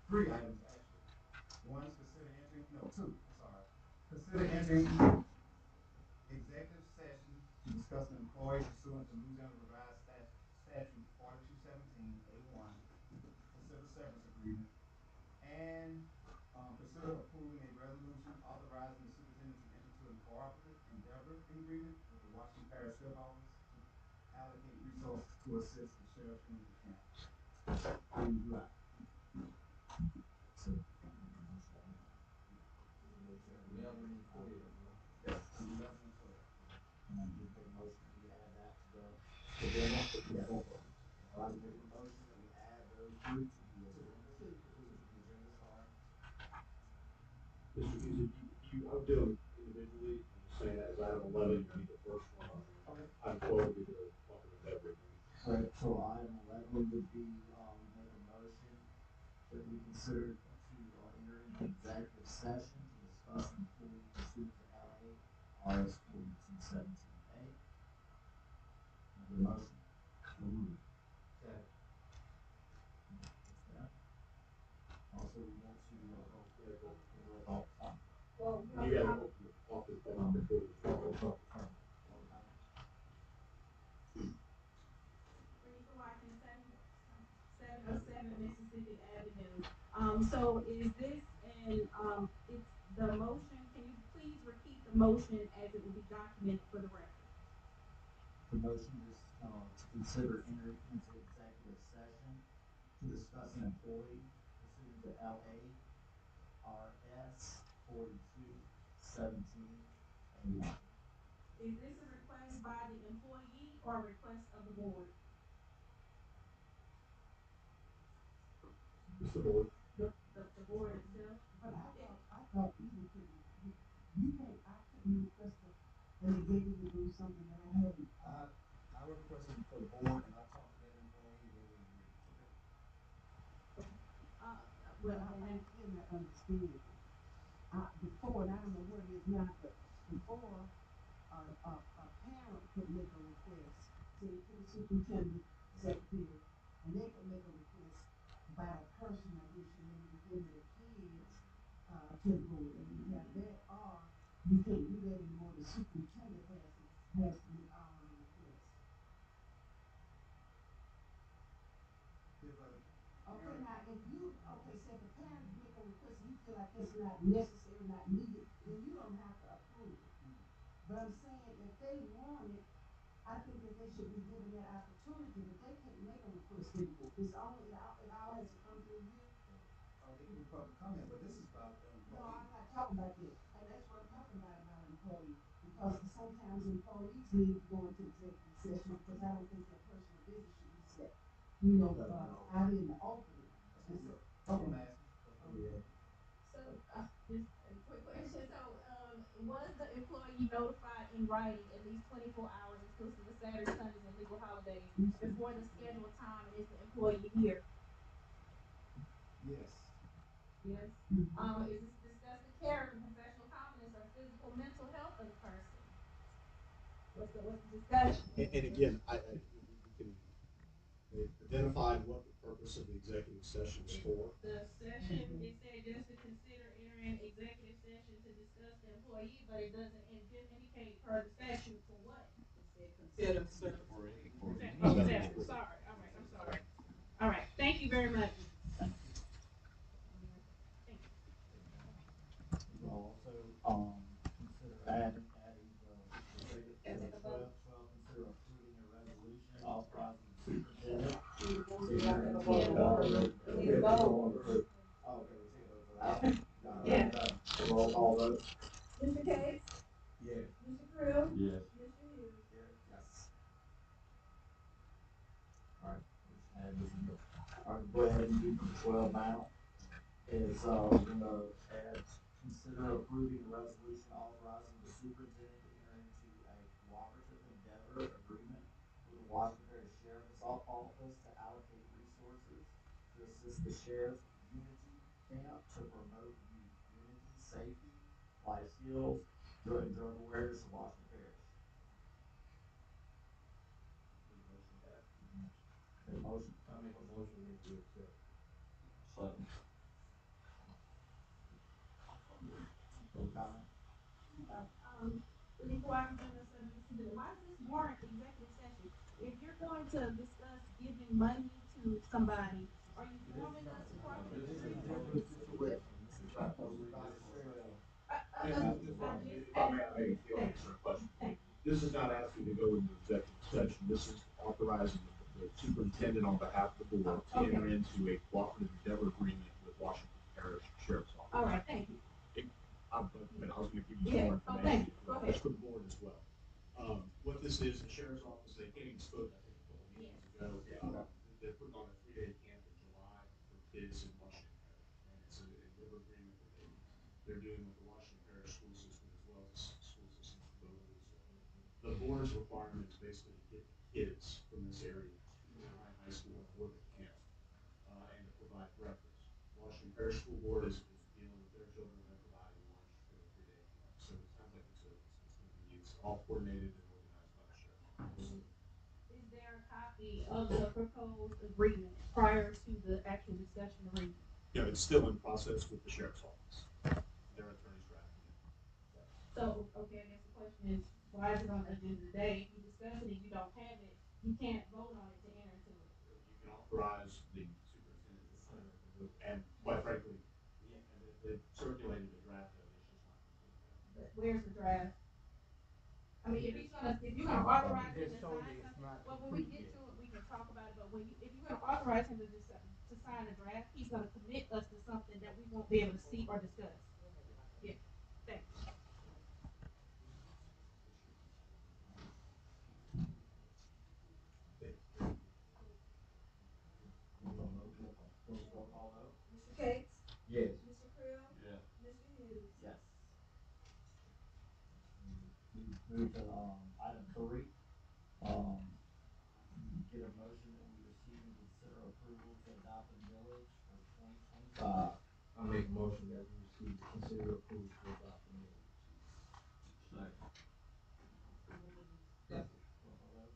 3 items actually. One is consider entering, no, 2, I'm sorry. Consider entering executive session to discuss an employee pursuant to Louisiana Revised Statute 4217A1. Consider severance agreement. And consider approving a resolution authorizing the superintendent to enter into a cooperative endeavor agreement with the Washington Parish Sheriff Office to allocate resources to assist the sheriff in the camp. In July. Eleven and 12, no? Yes, 11 and 12. And I just make a motion that we add that to the agenda. Yes. I'd like to make a motion that we add those two to the agenda. Sorry. Mr. Hughes, you, I would do them individually, I'm just saying that as item 11, you need the first one. Okay. Item 12 would be the cooperative endeavor agreement. Right, so item 11 would be, make a motion that we consider to, enter into executive session to discuss employee pursuit to LA RS 4217A. The motion. Second. Also, we want to, roll call. Well, You got to open the office down before the Teresa Watkins, 707 Mississippi Avenue. So is this it's the motion, can you please repeat the motion as it will be documented for the record? The motion is, to consider entering into executive session to discuss an employee pursuant to LA RS 4217A1. Is this a request by the employee or a request of the board? It's the board. The board itself? But I thought either could, you can't, I couldn't request it, and they gave me to do something that I hadn't. I requested for the board and I talked to that employee and they would agree. Well, I'm still not understanding. Before, and I don't know what it is now, but before, a parent could make a request, say, to the superintendent, secretary, and they could make a request about a person, I guess you know, within their kids, to the board, and you have that, or you can't do that anymore, the superintendent has to make all the requests. Okay, now, if you, okay, so if a parent make a request, and you feel like it's not necessary, not needed, then you don't have to approve it. But I'm saying, if they want it, I think that they should be given that opportunity, but they can't make a request anymore. It's only, it all has to come through you. They can do public comment, but this is about the No, employee. I'm not talking about that, and that's what I'm talking about an employee, because sometimes employees need to go into executive session, because I don't think their personal business should be set, you know, out in the open. That's what I'm asking. Yeah. So, just a quick question, so, was the employee notified in writing at least 24 hours exclusive of Saturdays, Sundays, and legal holidays before the scheduled time, and is the employee here? Yes. Yes. Is this discuss the character, professional competence, or physical, mental health of the person? What's the discussion? And again, we can identify what the purpose of the executive session is for. The session, it said just to consider entering executive session to discuss the employee, but it doesn't indicate per the statute for what. It said consider For Oh, me. separate, sorry, all right, I'm sorry. All right, thank you very much. Thank you. We'll also, consider adding the 12, consider approving a resolution authorizing the superintendent. Oh, okay, we'll take a vote for that. Yeah. Roll call vote. Mr. Gates, Yes. Mr. Cruz. Yes. Mr. Hughes. Yes. Alright, add this in. Alright, go ahead and do number 12 now. Is, we're gonna add, consider approving a resolution authorizing the superintendent to enter into a cooperative endeavor agreement with the Washington Parish Sheriff's Office to allocate resources to assist the sheriff's unity camp to promote youth unity, safety, life skills, and drug awareness in Washington Parish. Need a motion? I make a motion to accept. Second. No comment? Before I begin this, why does this warrant executive session? If you're going to discuss giving money to somebody, are you forming a cooperative This is a agreement? different situation. This is not no Dr. regular. This is not asking to go into executive session, this is authorizing the superintendent on behalf of the board to enter into a cooperative endeavor agreement with Washington Parish Sheriff's Office. All right, thank you. I was gonna give you Yeah, some more okay, information, go ahead. just for the board as well. What this is, the Sheriff's Office, they came and spoke, I think, a couple meetings ago. They're putting on a 3-day camp in July for kids in Washington Parish. And it's an endeavor agreement that they're doing with the Washington Parish school system as well as school systems in both of these. The board's requirement is basically to get the kids from this area to Lehigh High School for the camp, and to provide breakfast. Washington Parish School Board is dealing with their children and providing lunch for the 3-day camp. So it sounds like it's all coordinated and organized by the sheriff's office. Is there a copy of the proposed agreement prior to the actual discussion of reading? Yeah, it's still in process with the sheriff's office. Their attorney's drafting it. So, okay, I guess the question is, why is it on the agenda today? If you discuss it, if you don't have it, you can't vote on it to enter into it. You can authorize the superintendent to sign it, and quite frankly, they've circulated the draft of it, it's just not complete yet. But where's the draft? I mean, if you're gonna authorize him to Just told sign me it's something, not well, when we complete get yet. to it, we can talk about it, but if you're gonna authorize him to sign a draft, he's gonna commit us to something that we won't be able to see or discuss. Yeah, thanks. Roll call vote? Mr. Gates? Yes. Mr. Creel? Yeah. Mr. Hughes? Yes. Move to, item 3. Get a motion that we receive and consider approval to adopt a millage for 2025. I make a motion that we receive, consider approval to adopt the millage. Second. Roll call vote?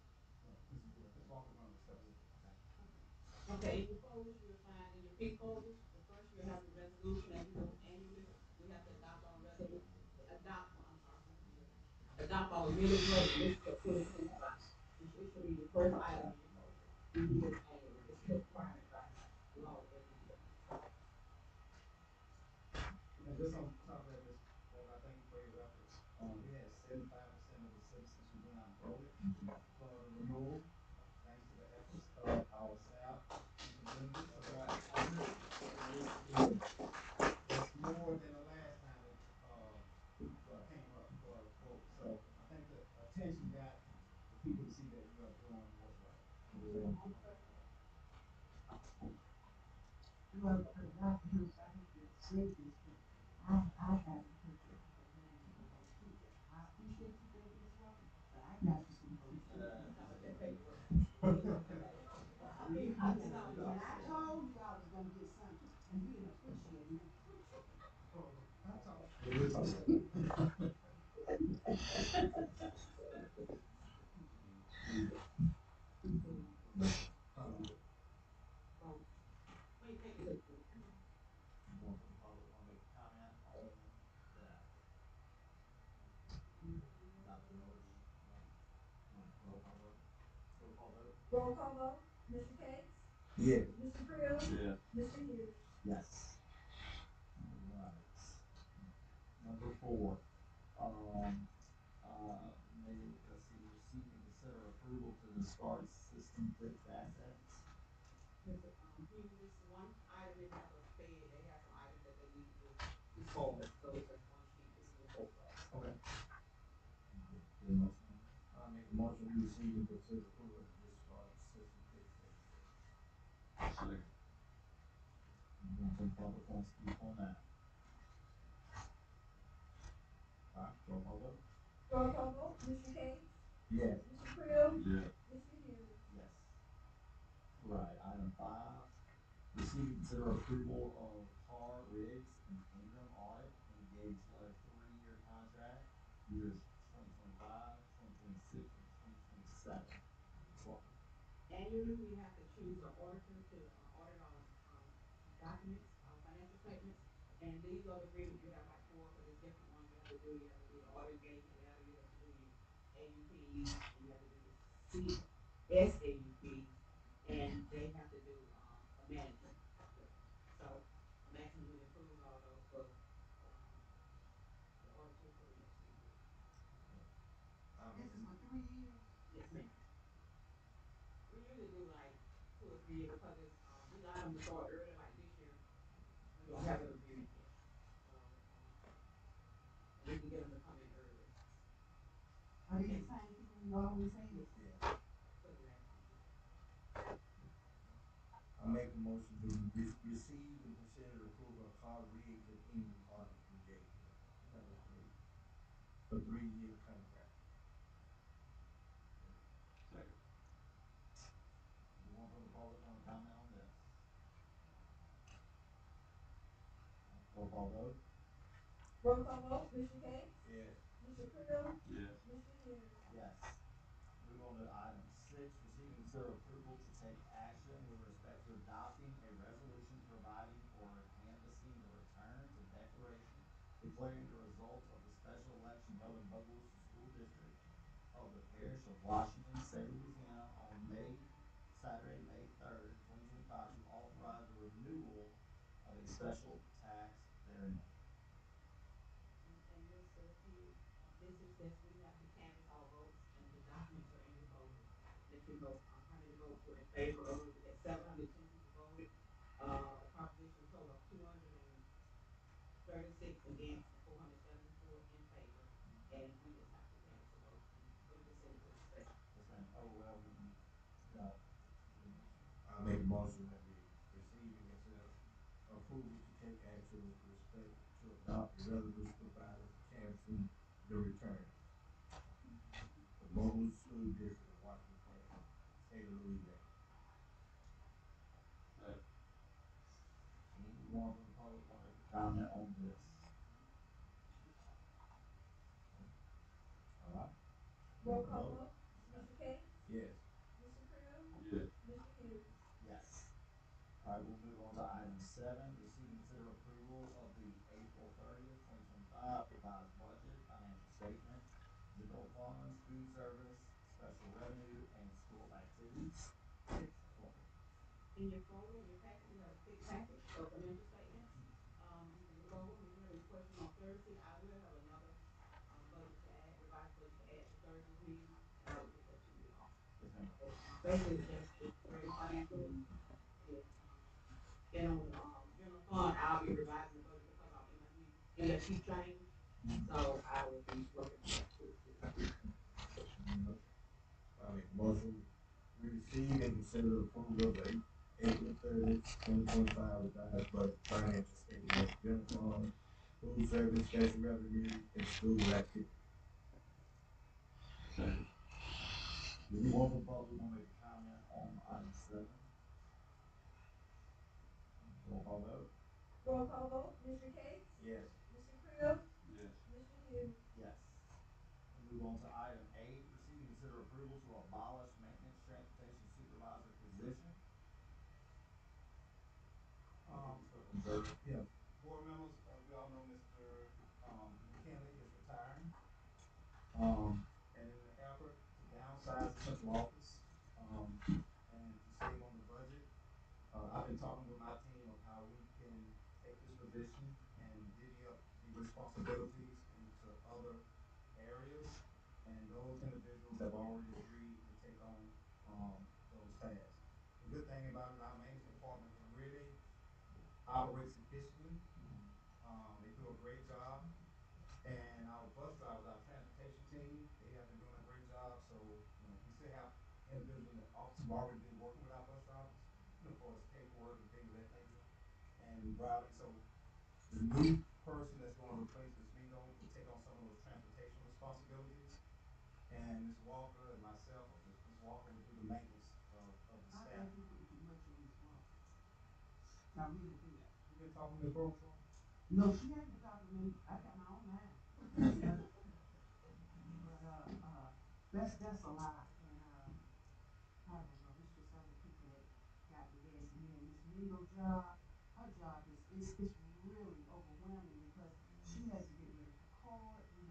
Ms. Walker gonna discuss it. Okay, in your folders, you'll find, in your pink folders, the first you'll have the resolution, as you know, annually, we have to adopt our resolution, adopt our millage rate, this is for 2025. It should be the first item in your folder. We do this annually, this is required by law every year. And just on top of that, Ms. Walker, I thank you for your efforts. We had 75% of the citizens who went out and voted for the renewal, thanks to the efforts of our staff and community. So that's more than the last time it, came up for a vote. So I think the attention got the people to see that we are doing what's right. Well, Dr. Hughes, I hate to say this, but I haven't heard that people voting for vote too. I appreciate you doing this work, but I got you some votes too. When I told you I was gonna get something, and you didn't appreciate me. Want to make a comment on that? Adopt the millage? Roll call vote? Roll call vote, Mr. Gates? Yes. Mr. Creel? Yeah. Mr. Hughes? Yes. Alright. Number 4, let's see, receive and consider approval to discard system fixed assets. This one item is like a fed, they have some items that they need to discard, so it's just one sheet, this is a whole class. Okay. Get a motion? I make a motion we receive and consider approval to discard system fixed. Second. from the public wants to speak on that? Alright, roll call vote? Roll call vote, Mr. Gates, Yes. Mr. Creel, Yeah. Mr. Hughes. Yes. Right, item five, receive and consider approval of Carr, Riggs, and Ingram audit, engage a 3-year contract, years 2025, 2026, and 2027. Ms. Walker? Annually, we have to choose an auditor to audit our documents, our financial statements. And these are the agreements, you have like four, because there's different ones you have to do. You have to do the audit engagement letter, you have to do your AUPs, and you have to do the CSAUPs, and they have to do a management. So I'm asking you to approve all those for the auditor for the next 3 years. This is for 3 years? Yes, ma'am. We usually do like 2 or 3 years because it's, we allow them to start early, like this year. We don't have an agreement yet. So, and we can get them to come in early. Are these the same people you always had? Yes. Yeah. For the last 2 years. I make a motion to receive and consider the approval of Carl Riggs and Ingram audit engagement. For 3-year contract. Second. Anyone from the public want to comment on this? Roll call vote? Roll call vote, Mr. Gates, Yes. Mr. Creel, Yes. Mr. Hughes. Yes. Move on to item six, receive and consider approval to take action with respect to adopting a resolution providing for canvassing the returns and declaration declaring the results of the special election held in Bogalusa School District of the Parish of Washington, State of Louisiana on Saturday, May 3rd, 2025, to authorize the renewal of a special tax therein. And just so if you, this is just, we have to canvass our votes, and the documents are in your folder. Let you know how many votes were in favor of it. We had 710 people voted. The proposition total of 236 against and 474 in favor. And we just have to canvass the votes, and so we can send it to the special. Yes, ma'am. Oh, well, we got. I make a motion that we receive and consider approval to take action with respect to adopt a resolution providing for canvassing the return. The Bogalusa School District of Washington County, State of Louisiana. Second. Anyone from the public want to comment on this? All right. Roll call vote, Mr. Gates, Yes. Mr. Creel, Yes. Mr. Hughes. Yes. All right, we'll move on to item seven, receive and consider approval of the April 30th, 2025 revised budget, financial statement, general funds, food service, special revenue, and school activities. In your folder, in your packet, you have a thick packet of financial statements. You can look over them. If you have any questions on Thursday, I will have another budget to add, revised budget to add to Thursday's meeting, and I will get that to you all. Yes, ma'am. Basically, it's just very financial. It's, then on the general fund, I'll be revising the budget because our MSP changed. So I will be working on that too. I make a motion, we receive and consider approval of the April 30th, 2025 revised budget financial statement, general fund, food service, special revenue, and school activity. Second. Anyone from the public want to make a comment on item seven? Roll call vote? Roll call vote, Mr. Gates, Yes. Mr. Creel, Yes. Mr. Hughes. Yes. We'll move on to item eight, receive and consider approval to abolish maintenance transportation supervisor position. Yeah, board members, we all know Mr. McKinley is retiring. And in an effort to downsize the central office, and to save on the budget, I've been talking with my team of how we can take this position and divvy up the responsibilities into other areas. And those individuals have already agreed to take on, those tasks. The good thing about it, our maintenance department really operates efficiently. They do a great job. And our bus drivers, our transportation team, they have been doing a great job. So, we still have individuals in the office who already been working with our bus drivers, for paperwork and things of that nature. And and routing, so the new person that's gonna replace Ms. Mingo will take on some of those transportation responsibilities. And Ms. Walker and myself, or Ms. Walker will do the maintenance of the I staff. think we put too much on Ms. Walker. I really do. You been talking to Ms. Broadstone? No, she ain't been talking to me. I got my own mind. But, that's a lot, and, I don't know, it's just other people that got the best, and then Miss Mingo's job, her job it's really overwhelming, because she has to get ready for court, and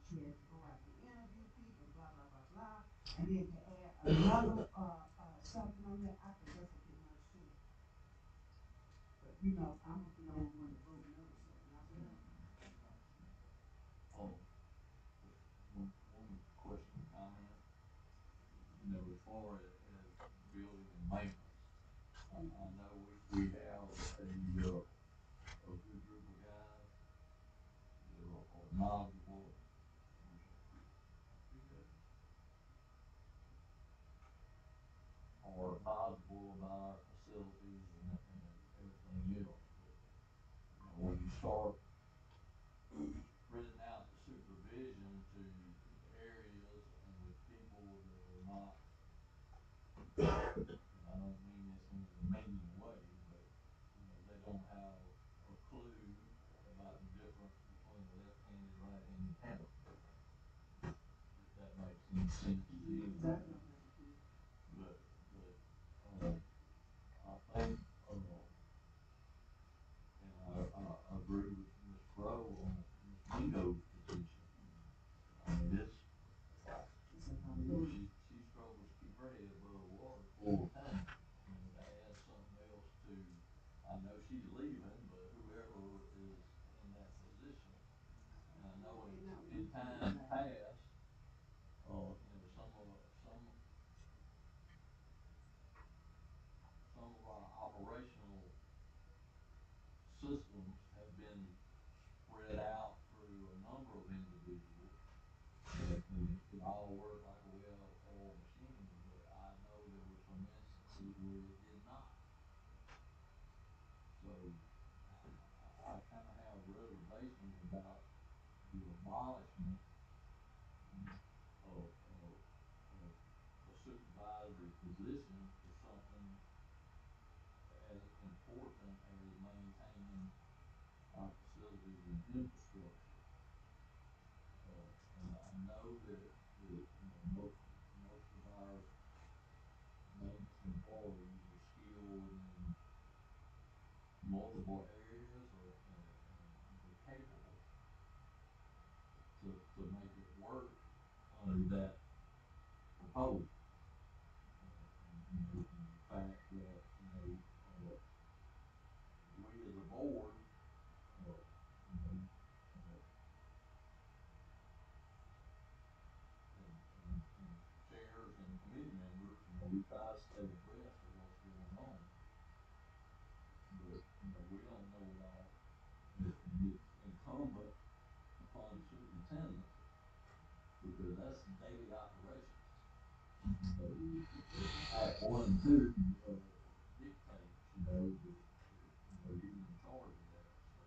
she has to go out to interview people, blah, blah, blah, blah, and then to add another, something on there, I think that's a bit much too. But, I'm gonna be the only one to vote no, so, knock it out. Oh, one question, comment, as far as building and maintenance, I know we have a good group of guys that are knowledgeable, that are knowledgeable about our facilities and everything else, but, when you start spreading out the supervision to areas and with people that are not, and I don't mean this in a demeaning way, but, they don't have a clue about the difference between the left-handed, right-handed hammer. If that makes any sense to you. That don't have a clue. But, I think, and I agree with Ms. Rowe on Ms. Mingo's position. I mean, she struggles to keep her head above water full time. To add something else to, I know she's leaving, but whoever is in that position, and I know in times past, some of our operational systems have been spread out through a number of individuals, and it could all work like a well-oiled machine, but I know there were some instances where it did not. So I kind of have reservations about the abolishment of a supervisory position for something as important as maintaining our facilities and infrastructure. And I know that most of our maintenance employees are skilled in multiple areas, and they're capable to make it work under that proposal. And the fact that, we as a board, and chairs and committee members, we try to stay abreast of what's going on. But, we don't know it all. And it's incumbent upon the superintendent, because that's daily operations. Act 1 and 2, dictates, that he's in charge of that. So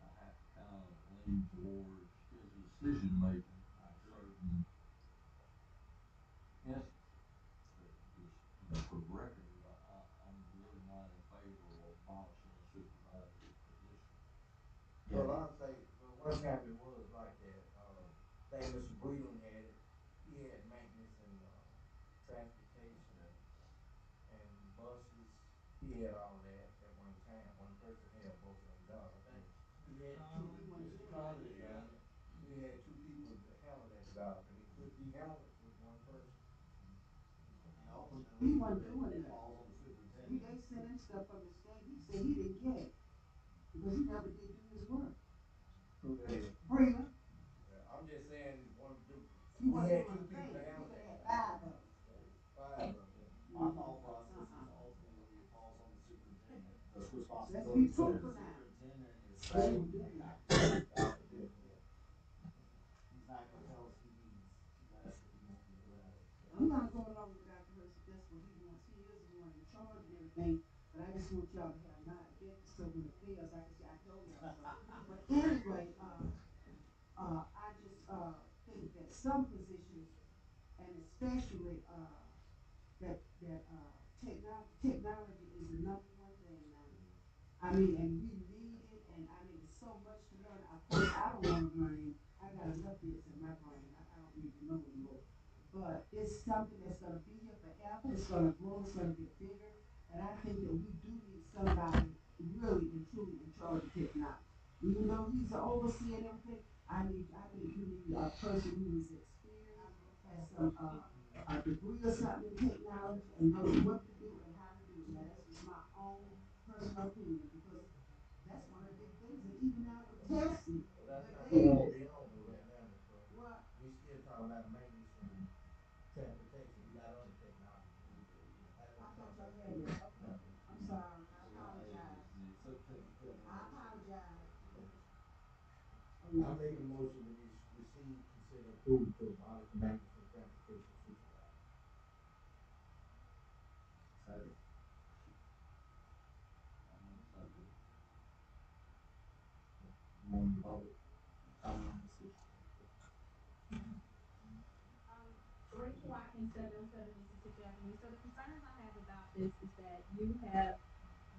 I have to kind of lean towards his decision making on certain instances. But just, for the record, I'm really not in favor of abolishing the supervisory position. Well, I'll say, well, one time it was like that, I think Mr. Breeden had it, he had maintenance and, transportation and buses, he had all that at one time, one person had both of them jobs, I think. He had two, Mr. Collins got it, he had two people to handle that job, and it could be handled with one person. and ultimately, He wasn't doing it that. falls on the superintendent. They sent him stuff from the state, he said he didn't get it, because he never did do his work. Who that is? Breeder, Yeah, I'm just saying, he we wasn't had doing two a people thing, to he handle could that. have had 5 of them. Five of them. My thought process is ultimately it falls on the superintendent. The responsibility Let's be of the truthful now. superintendent is They saying, will do that. he's not gonna tell us he needs less if he won't get less. I'm gonna go along with Dr. Hurst if that's what he wants. He is the one in charge and everything, but I just want y'all to have my, get the so when it fails, I can say, I told y'all so. But anyway, I just, think that some positions, and especially, technology is the number one thing now. I mean, and we need it, and I mean, there's so much to learn. Of course, I don't want to learn. I got enough bits in my brain. I don't need to know anymore. But it's something that's going to be here forever. It's going to grow. It's going to get bigger. And I think that we do need somebody really and truly in charge of technology. Even though he's the overseer and everything, I think you need a person who is experienced, has some, a degree or something in technology, and knows what to do and how to do it. Now, that's just my own personal opinion, because that's one of the big things, and even now with testing, Well, that's the not data. what we on though right now, Ms. Carter. What? We still talking about maintenance and transportation, we not on the technology. I thought y'all had that. Okay. I'm sorry. I apologize. I apologize. Oh, I make a motion that we receive, consider approval to abolish the maintenance and transportation supervisor. Second. Second. One vote. Rachel Watkins, 707 Mississippi Avenue. So the concerns I have about this is that you have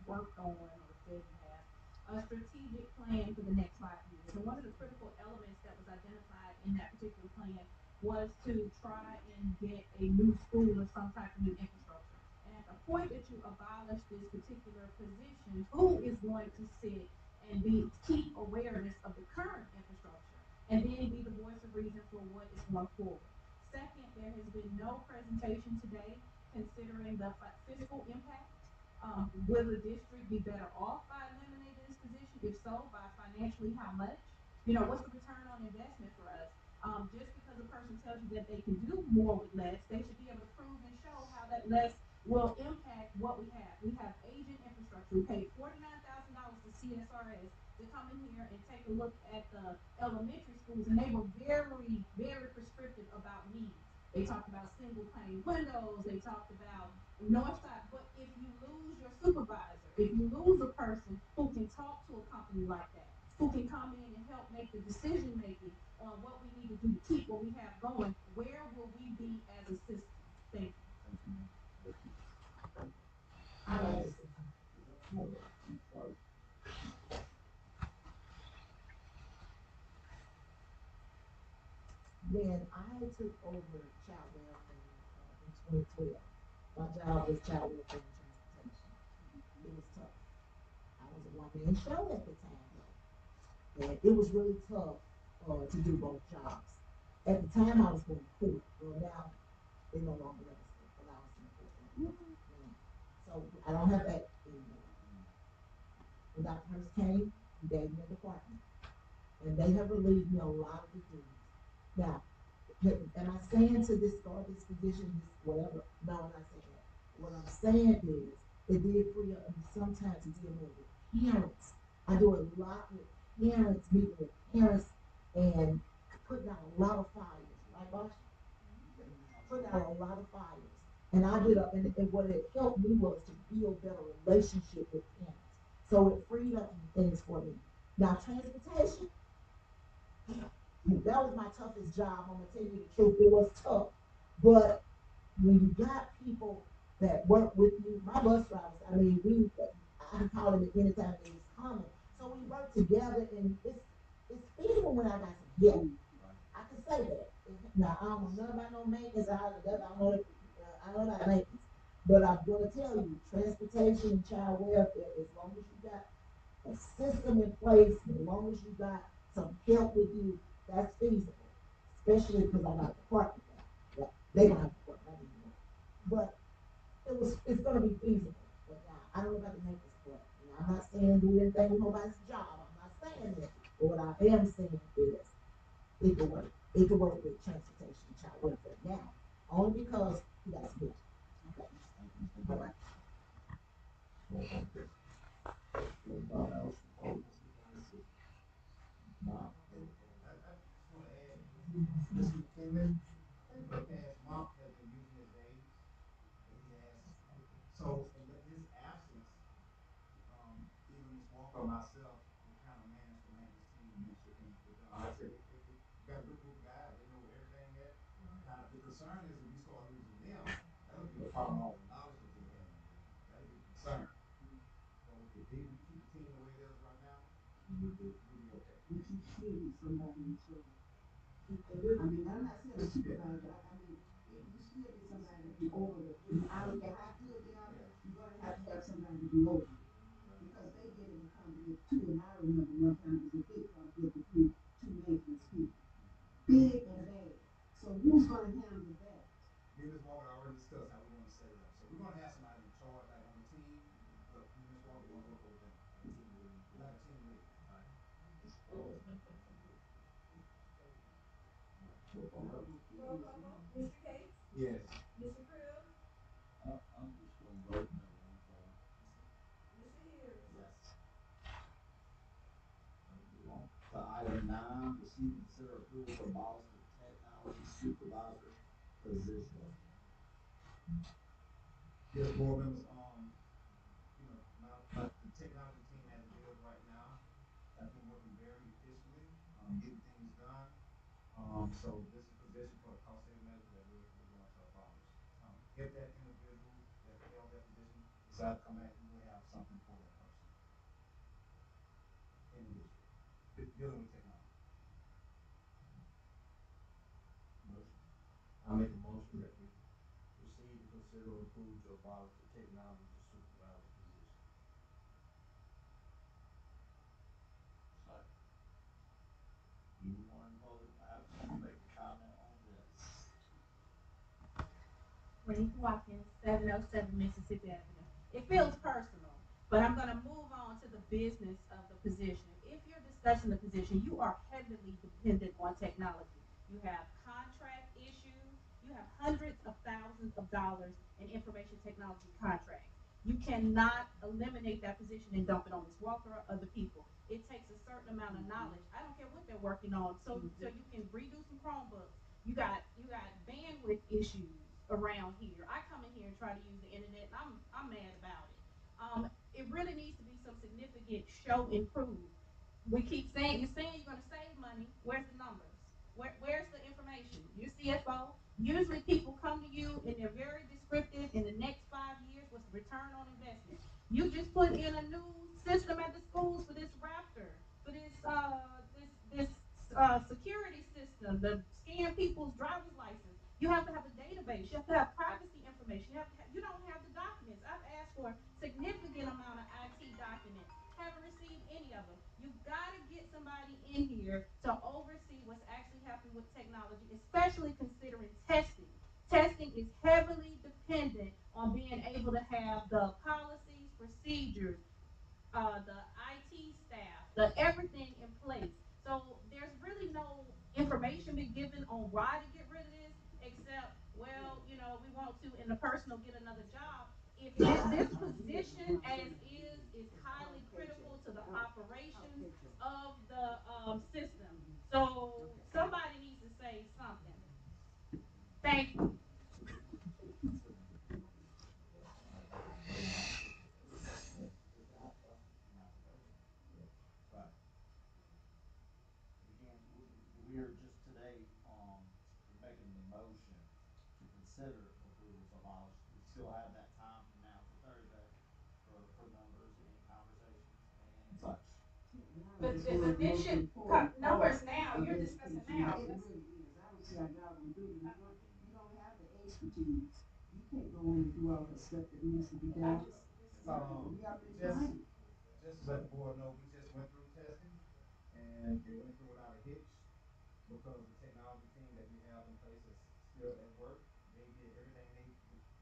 worked on, or said you have, a strategic plan for the next 5 years. And one of the critical elements that was identified in that particular plan was to try and get a new school or some type of new infrastructure. And at the point that you abolish this particular position, who is going to sit and keep awareness of the current infrastructure and then be the voice of reason for what is going forward? Second, there has been no presentation today considering the fiscal impact. Will the district be better off by eliminating this position? If so, by financially how much? You know, what's the return on investment for us? Just because a person tells you that they can do more with less, they should be able to prove and show how that less will impact what we have. We have aging infrastructure. We paid $49,000 to CSRS to come in here and take a look at the elementary schools, and they were very, very prescriptive about needs. They talked about single pane windows. They talked about north side. But if you lose your supervisor, if you lose a person who can talk to a company like that, who can come in and help make the decision making on what we need to do to keep what we have going, where will we be as a system? Thank you. I like this. When I took over child welfare in 2012, my job was child welfare and transportation. It was tough. I was a one-man show at the time, though, and it was really tough to do both jobs. At the time, I was going to court. Well, now they no longer let us allow us in court. So I don't have that anymore. When Dr. Hurst came, he gave me a department, and they have relieved me a lot of the duties. Now, am I saying to discard this position, this whatever? No, I'm not saying that. What I'm saying is, it did free up me sometimes to deal more with parents. I do a lot with parents, meeting with parents, and putting out a lot of fires, right, Bosh? Putting out a lot of fires. And I did and what it helped me was to build better relationship with parents. So it freed up some things for me. Now, transportation, that was my toughest job. I'm gonna tell you the truth. It was tough, but when you got people that work with you, my bus drivers. I mean, I can call them at any time they was coming. So we work together, and it's feasible when I got some help. I can say that. Now I don't know nothing about no maintenance. I don't know about maintenance, but I'm gonna tell you, transportation and child welfare. As long as you got a system in place, as long as you got some help with you, that's feasible. Especially because I got the partner now. Well, they don't have to work that anymore. But it's gonna be feasible. But now I don't know about the maintenance part. And I'm not saying do anything with nobody's job. I'm not saying that. But what I am saying is it could work. It could work with transportation and child welfare now. Only because he got some help. Okay. All right. I just wanna add, Mr. McKinley, in the past month, has been using his days, and he has, so in his absence, even Ms. concern is if we start losing them, that'll be a problem with all the knowledge that they have in there. That'll be a concern. But if we keep the team the way it is right now, we'll be okay. But you still need somebody in trouble. I mean, I'm not saying a supervisor, I mean, you still need somebody to be over the, I don't care how good they are, you're gonna have somebody to be over it. Because they get in a conflict too, and I remember one time it was a big conflict between two maintenance people. Big and bad. So who's gonna handle that? Me and Ms. Walker already discussed how we want to set it up. So we're going to have somebody in charge, like on the team, but me and Ms. Walker are going to work over them, like a team lead. Like a team lead. Roll call vote, Mr. Gates, Yes. Mr. Crib, I'm just gonna vote no, I'm sorry. Mr. Hughes. Yes. So item nine, receive and consider approval to abolish the technology supervisor position. Yes, board members, the technology team as it is right now has been working very efficiently, getting things done. So this is a position for a cost saving measure that we're going to abolish. If that individual that held that position decides to come back, we will have something for that person in the district, dealing with technology. Motion. I make a motion that we proceed to consider or approve to abolish the technology supervisor position. Second. Anyone vote, make a comment on this? Renita Watkins, 707 Mississippi Avenue. It feels personal, but I'm gonna move on to the business of the position. If you're discussing the position, you are heavily dependent on technology. You have contract issues, you have hundreds of thousands of dollars in information technology contracts. You cannot eliminate that position and dump it on Ms. Walker or other people. It takes a certain amount of knowledge. I don't care what they're working on, so you can redo some Chromebooks. You got bandwidth issues around here. I come in here and try to use the internet, and I'm mad about it. It really needs to be some significant show and prove. We keep saying you're saying you're going to save money. Where's the numbers? Where's the information? Your CFO. Usually people come to you and they're very descriptive. In the next 5 years, what's the return on investment? You just put in a new system at the schools for this Raptor, for this security system, to scan people's driver's license. You have to have a database. You have to have privacy information. You don't have the documents. I've asked for a significant amount of IT documents. Haven't received any of them. You've got to get somebody in here to oversee what's actually happening with technology, especially considering testing. Testing is heavily dependent on being able to have the policies, procedures, the IT staff, the everything in place. So there's really no information being given on why to get rid of this, except, well, we want to, and the person will get another job. If this position as is highly critical to the operations of the system. So somebody needs to say something. Thank you. Right. Again, we're just today, we're making the motion to consider approval to abolish. We still have that time from now to Thursday for numbers and conversations and such. But this should numbers now. You're discussing now. It really is. I don't see how y'all gonna do it. You don't have the expertise. You can't go in and do all the stuff that needs to be done. We are trying. Just to let the board know, we just went through testing, and it went through without a hitch because the technology team that we have in place is still at work. They did everything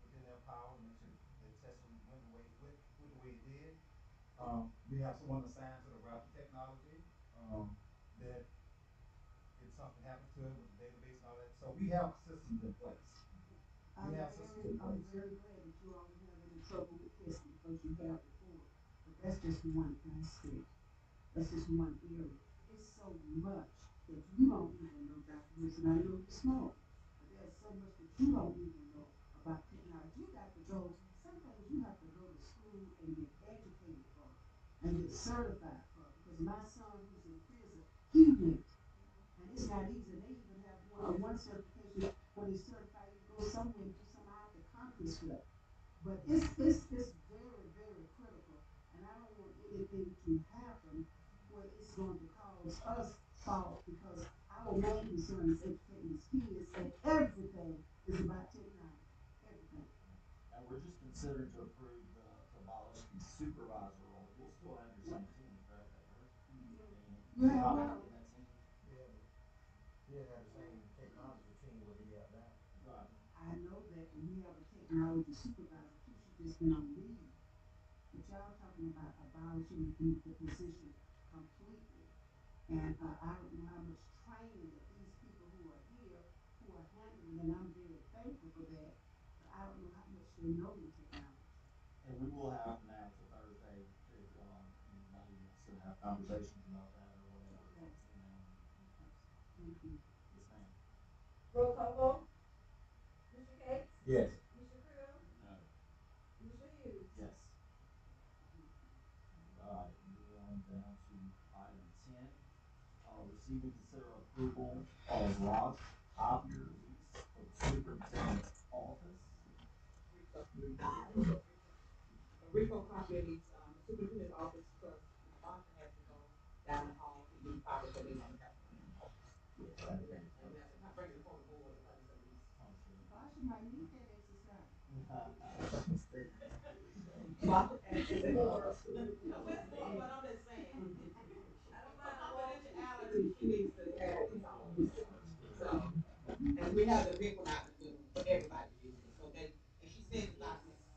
within their power to make sure the testing went the way it did. We have someone assigned to the router technology that if something happens to it with the database and all that. So we have systems in place. I'm very glad that you all are having any trouble with testing because you have before. But that's just one aspect. That's just one area. It's so much that you don't even know, Dr. Wilson. I know you're smart, but there's so much that you don't even know about technology. You got to go, some things you have to go to school and get educated for and get certified for. Because my son who's in prison, he went. And it's not easy. They even have one certification when they certify you go somewhere and do something out the country trip. But it's very, very critical, and I don't want anything to happen where it's going to cause us fault because our main concern is educating these kids, and everything is about technology. Everything. And we're just considering to approve to abolish the supervisor role. You'll still have your same team, correct? That correct? And You you're have not what? making that team? Yeah, but he didn't have the same technology team what he have now. Right. I know that, and we have a technology supervisor too. She just been on leave. But y'all talking about abolishing the position completely. And I don't know how much training that these people who are here, who are handling, and I'm very thankful for that, but I don't know how much they know in technology. And we will have from now to Thursday, if, anybody wants to have conversations about that or whatever, Okay. between now and. Thank you. Yes, ma'am. Roll call vote. Mr. Gates? Yes. Mr. Creel? No. Mr. Hughes? Yes. All right, move on down to item 10. Receive and consider approval of Raj copier lease for the superintendent's office. Rico copy these, the superintendent's office, because Marshall has to go down the hall to use copies so they don't have to. And we have to bring it before the board because it's a lease. Understood. Boston might need that exercise. Marshall asks for. No, But I'm just saying, I don't for mind confidentiality, she needs to have these on. So, and we have the big one out to for everybody to use, so they, and she sends the documents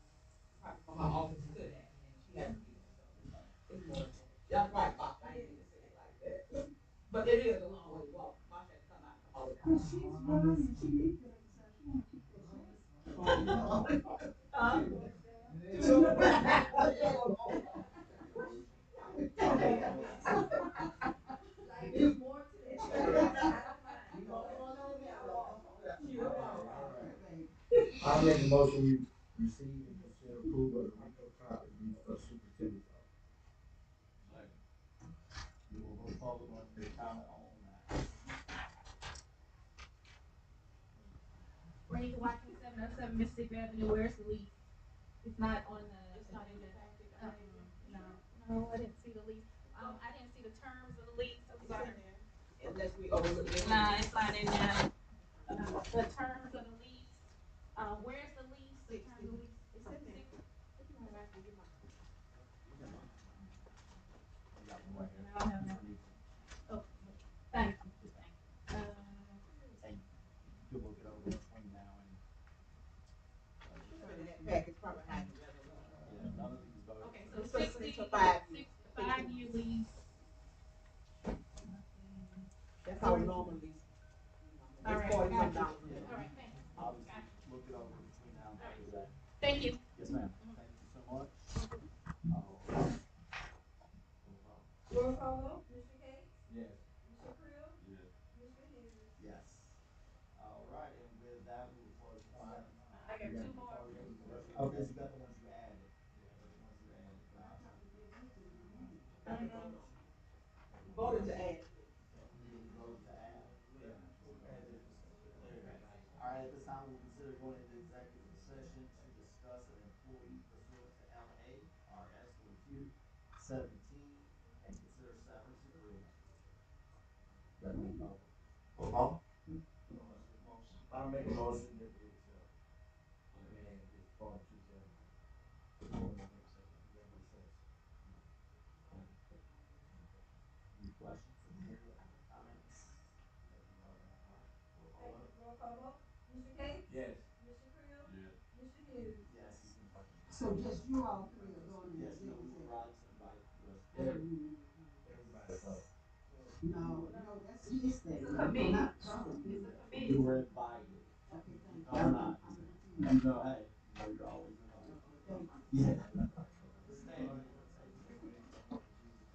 probably from her office to that, and she has to be there, so it's more than that. That's right, Bob, I didn't mean to say it like that. But it is a long way to walk, Bosh had to come out and come all the way But down. she's learning, she needs that exercise, she wanna keep that shape. like there's more to that. I don't mind. You gonna come on over here? I walk. She will walk. Okay, baby. I make a motion we receive and consider approval of the Rico copy lease for superintendent's office. Second. You will vote public on your comment on that. Randy Watkins, 707 Mississippi Avenue, where's the lease? It's not on the It's not in the agenda. packet, I Uh-uh, think. no, I didn't see the lease. I didn't see the terms of the lease, I'm It's sorry. in there, unless we overlook it. Nah, it's not in there. The terms of the lease, where's the lease, the terms of the lease? It's in there. If you wanna ask me, give my. You got one right here. No, I don't have Underneath it. Oh, thank you, thank you. And you can look it over between now and. In that package, probably behind the resolution. Yeah, none of these votes. Okay, It's so a 60, six to 5 year. 5-year lease. That's our normal lease. All It's right, $40 got you. some a year. All right, thank you. Obviously, Got you. look it over between now and All right. Thursday. Thank you. Yes, ma'am. Thank you so much. Roll call. Roll call vote. Mr. Gates? Yes. Mr. Creel? Yes. Mr. Hughes? Yes. All right, and with that, we will close consent. I got two more. Okay, so you got the ones you added. Yeah, those ones you added, I gotcha. thought we did these in the beginning. Voted to add. You voted to add. All right, at this time, we'll consider going into executive session to discuss an employee pursuant to LA RS 42-17 and consider severance agreement. Recommend public. Roll call. I make a motion that we accept. And it's part of 270. Regular session. Any questions from the board, comments? All right, roll call vote. Roll call vote. Mr. Gates? Yes. Mr. Creel? Yes. Mr. Hughes? Yes. So just you all three are going in Yes, no, we executive would session? like to invite the rest. Everybody vote. No, that's his thing. It's a committee. Not coming. It's a committee. You were invited. Okay, thank you. No, we're not. I'm confused. You know, hey, you know, you're always invited. Okay, thank you. Yeah. Stand.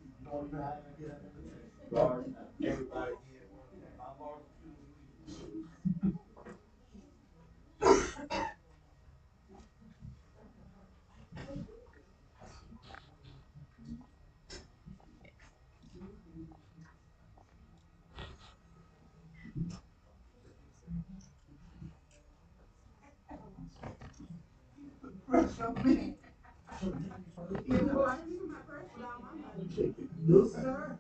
You don't even have to get an invitation. You already know. Everybody here at one time. My barbecue is weekly. purse on me. You know, I leave my purse without my money. No, sir.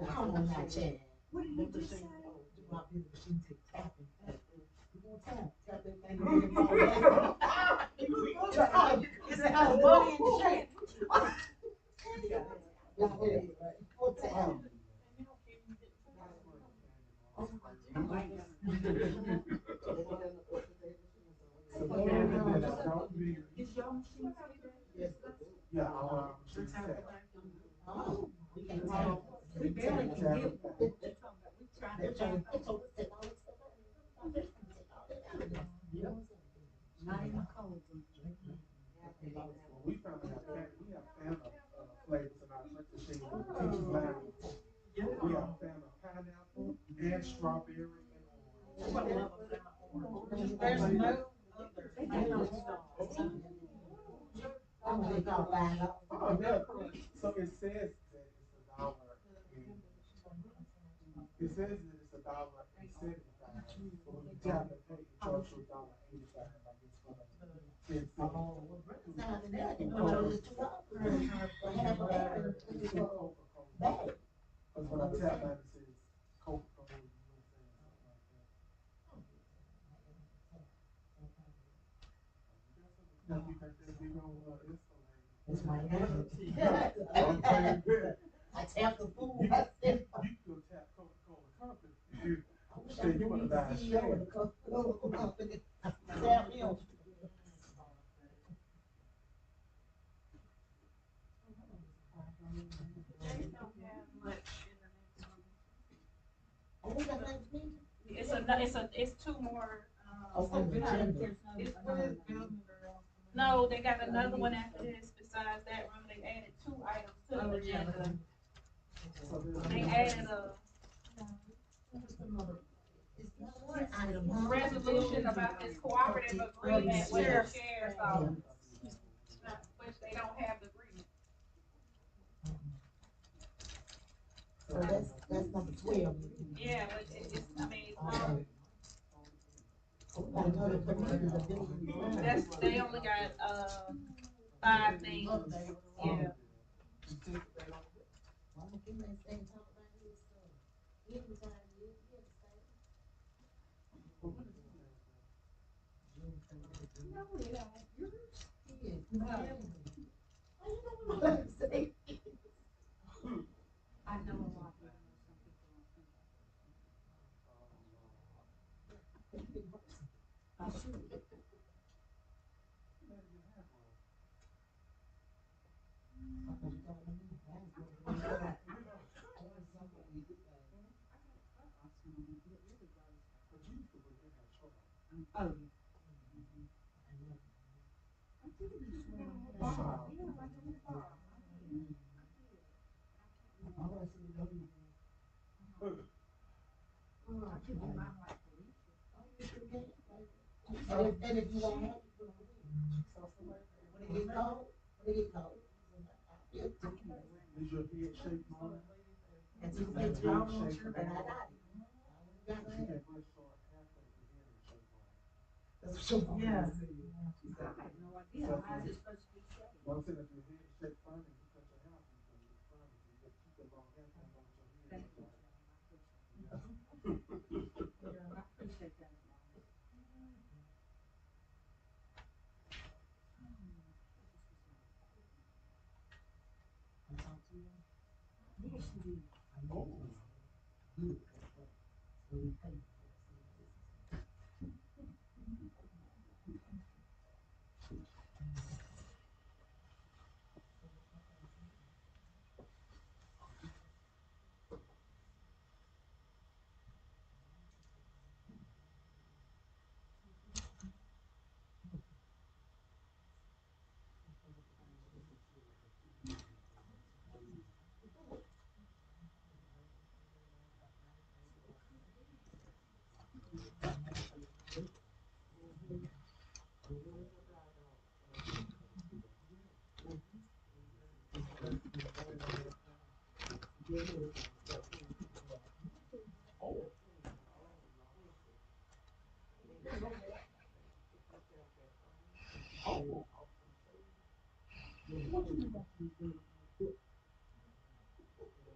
Come on now, Chad. What did you just say? My business machine take tapping. You gonna tap that thing. Is it how money and shit? We found out that we have Fanta flavors in our drink machine, which is loud. We have Fanta pineapple and strawberry and orange. There's no Oh, yeah. So it says that it's $1. It says that it's $1.75, but when you tap the pay, it charges you $1.85, like it's for the 10 cents. Because when I tap that, it says Coca-Cola, USA, or something like that. Now, you think that we gonna installate? It's my Okay, good. I tap the food. You can go tap Coca-Cola Company. Say you wanna buy a share. Tap him. It's two more, It's no, they got another one after this besides that one, they added 2 items to the agenda. They added a resolution about this cooperative agreement with the sheriff's office, which they don't have the agreement. So that's number 12. Yeah, but it's, I mean, they only got, 5 things, yeah. Mama Kim ain't saying talk about his stuff. He retired, he had to stay. No, it ain't. Yours? Yes. No. Why you don't want to say? I know a lot, even though some people don't think I should. Oh, yeah. I did this one on the bar. Yeah, like in the bar. I did. I could do mine like Felicia. And if you want, you put on the wing. When it get cold, Is your head shaped, Mama? and so they tell me, sure, but I got it. You can't brush your hair cut if your head ain't shaped right. That's what you're Yeah. yeah. I had no idea. How's it supposed to be shaped? Well, I'm saying if your head is shaped funny, you cut your hair off, it's gonna look funny. So you have to keep that long hair coming on with your head. Thank you, Right. John. I appreciate it. Yeah, I appreciate that, Mom. Yes, you did. Oh. Good. So we pay.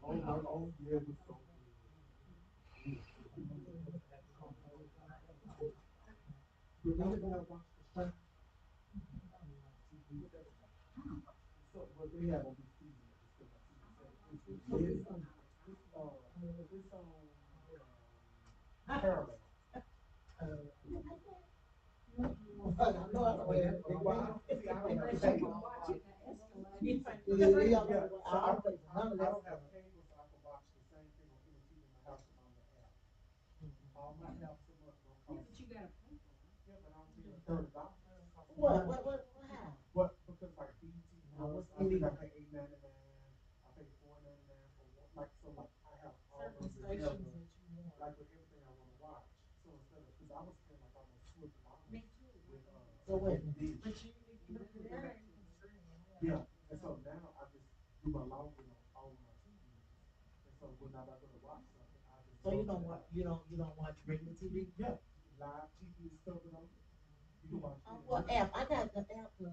Oh, yeah, it was so good. Did y'all watch the show? So, what they have on this season, it's still on season 7. It's on Paramount. I know I don't have See, I don't have They cable. can watch it and escalate. Yeah, I I don't don't have none of that cable, stuff. so I can watch the same thing on any TV in my house on the app. All my apps a month don't Yeah, cost. but you gotta pay for it. Yeah, but I don't pay $30. How? What? Because like BT No, Plus, what's I think I illegal? pay $8.99. I pay $4.99 for one. Like so, like I have all Certain those stations together, that you want. like with everything I want to watch. So instead of, because I was paying like almost $200 Me too. with So wait, Dish. but you can Yeah, and so now I just do my login on all of my TVs, and so whenever I go to watch something, I just So go you to don't that. watch regular TV? Yeah, live TV is covered on it. You can watch On it. what app? I got the app to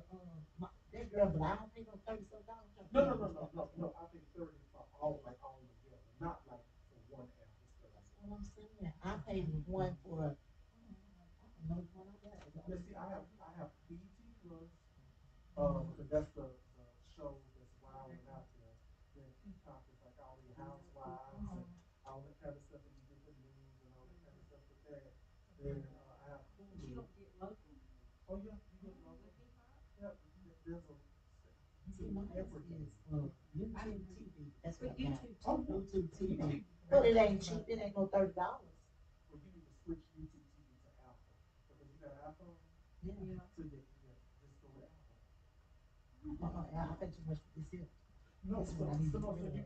that girl, but I don't pay no $30 some. No. I think 30 for all together, not like for one app. It's for like. That's what I'm saying. I paid one for. I don't know what I got. Let's see. I have BT Plus. Because that's the shows that's wilding out there. Then Peacock is like all the housewives and all that kind of stuff and the different news and all that kind of stuff with that. Then I have But you Hulu. don't get local news. Oh yeah, you get local. With Peacock? Yeah, there's a See, my network. is YouTube TV. That's With what I got. YouTube Oh, YouTube TV. But it ain't cheap. It ain't no $30. well, you need to switch YouTube TV to Apple because you got an iPhone. Yeah. So yeah, just go with Apple. I pay too much for this here. No, That's so what I need to you do.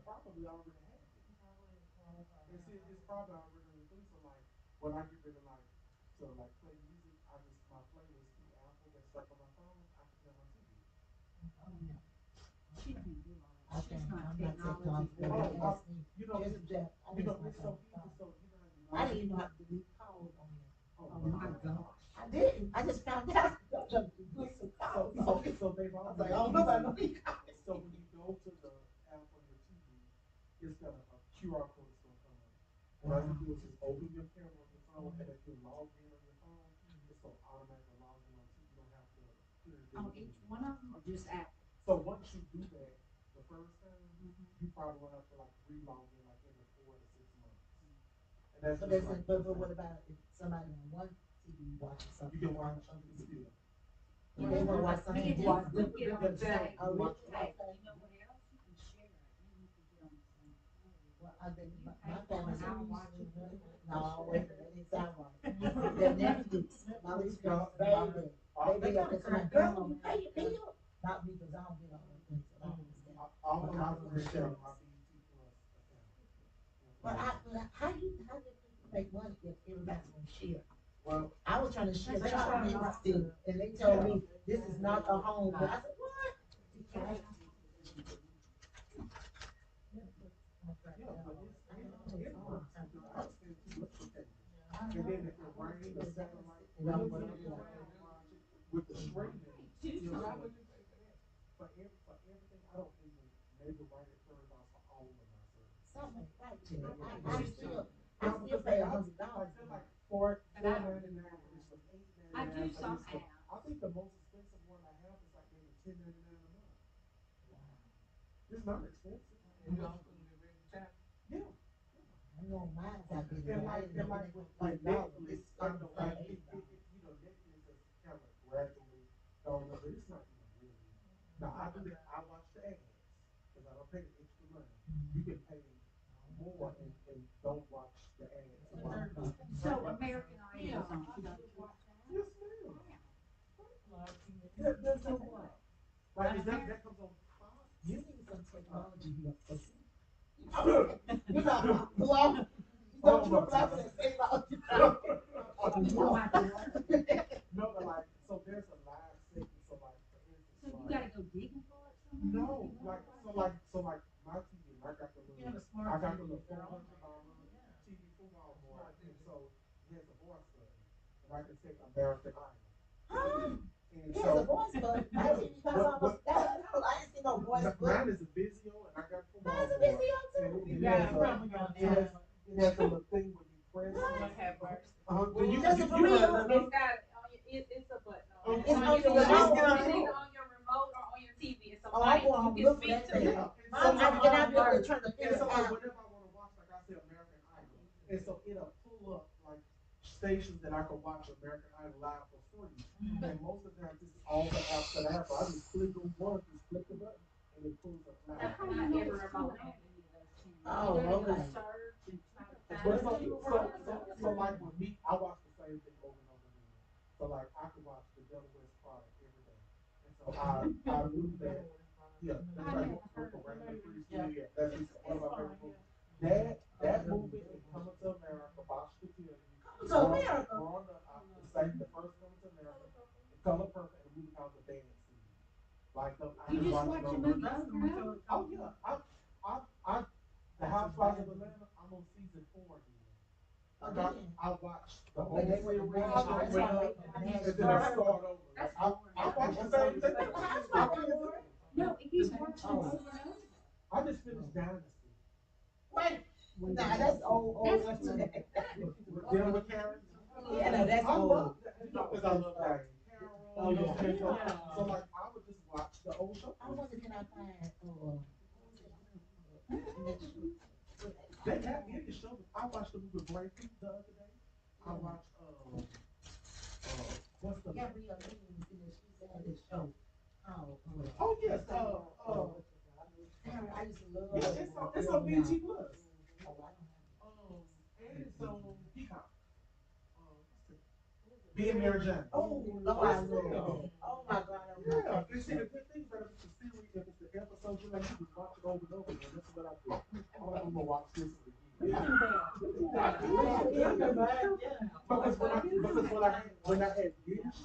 probably already have it. It's probably already through. So like when I get ready to play music, I just my playlist through Apple that's stuck on my phone. I can play on my TV. Oh, yeah. She can't do all that. Okay, She's not I'm not technology. technology. Oh, Ask me. you know, Just that. it's so easy. So you know how you I didn't even know how to delete calls on there. Oh my gosh. I didn't. I just found out. Delete some calls. So they've I all was like, oh no. know he called. So when you go to the app on your TV, it's got a QR code that's gonna come up. What you do is just open your camera on your phone, and if you log in on your phone, it's gonna automatically log in on TV. You don't have to put anything. On each one of them, or just Apple? So once you do that the first time, you probably will have to like re-log in like every 4 to 6 months. And that's But just that's, like, but what about if somebody on one TV watches you something? can watch on the computer. You can watch something. You can different. just look it on the same. Oh, really? Hey, Okay. you know what else? You can share it, and you can get on the same page. Well, I think You my pay for family. an hour watching. No, wait, that didn't sound right. The Netflix, my little girl, baby, they up there saying, girl, you pay your bill? Not me, cause I don't get all those things, so I don't understand. All of my friends share my BET Plus account. But how do people make money if everybody's gonna share? Well, I was trying to share chocolate stick, and they told me, this is not a home, but I said, what? yeah, but it works. I spend too much for cable. And then if it rains, the satellite, with the streaming, you know, for everything, I don't pay maybe right at $30 for all of my services. Something like that. I still pay $100. Like $4.99, it's from $8.99. I do some So apps. I think the most expensive one I have is like maybe $10.99 a month. It's not expensive. And you also get ready to tap. Yeah. I know mine's out there. And like Netflix, I know like you know Netflix is kind of gradually going up, but it's not even really. No, I do that. I watch the ads because I don't pay the extra money. You can pay more and don't watch the ads. So American Idol is on. Should I watch that? Yes, ma'am. There's no one. Like that comes on Fox. You need some technology here. You know, hello? You don't look like that technology. No, but like, so there's a live segment, so like, for instance, So you like, gotta go digging for it somewhere? no, like, so like my TV, I got the little, I got the little $400 TV from Walmart, and so it has a voice button, and I can say American Idol. And There's a voice button. My TV costs almost $1,000. I ain't seen no voice mine button. is a Vizio, and I got it from Mine's a Walmart. Vizio too. And it has it has a little thing where you press. Do you, Does it for real? It's got, it's a button on it. It's on your It's remote. either on your remote or on your TV. It's a Oh, I mic. go home You look can for speak that to thing. it. So I be able to turn the And figure so out. whenever I want to watch, like I said, American Idol, and so it'll pull up like stations that I can watch American Idol live for free. And most of the time, this is all the apps that I have. So I just click on one, just click the button, and it pulls up live. Not every remote has any of those things. Oh, You gotta go okay. search and try to But find. so like with me, I watch the same thing over and over again. So like I can watch the Devil West Product every day. And so I do that. Yeah, that's like what for Random Freeze. Yeah, that's just one of my favorite movies. That movie is Coming to America, Box to Kill You. Coming to America? Growing up, the first Coming to America, The Color Purple, and a movie called The Bad Seed. Like You just watch a movie over and over? Oh yeah, the Housewives of Atlanta. I'm on season 4 again. I watched the whole series all the way up, and then I start over. Like, I watched the same thing. No, if you watch it over and over. I just finished Dynasty. Wait, nah, that's old. That's We're Dealing with Karen. Yeah, no, that's I old. love that because I love Diane Carroll. Oh, yeah. So like I would just watch the old show. I wonder can I find, They have me in the show. I watched the movie Brain Pit the other day. I watched what's the Gabrielle Union, she's on this show. Oh yes, I used to love yeah, it's on BT Plus. And it's on Peacock. Being Mary Jane. Oh, I love that. Oh my God, Yeah, you see the good things about the series, if it's the episode you like, you just watch it over and over again. That's what I do. I'm gonna watch this again. Because when I had Dish,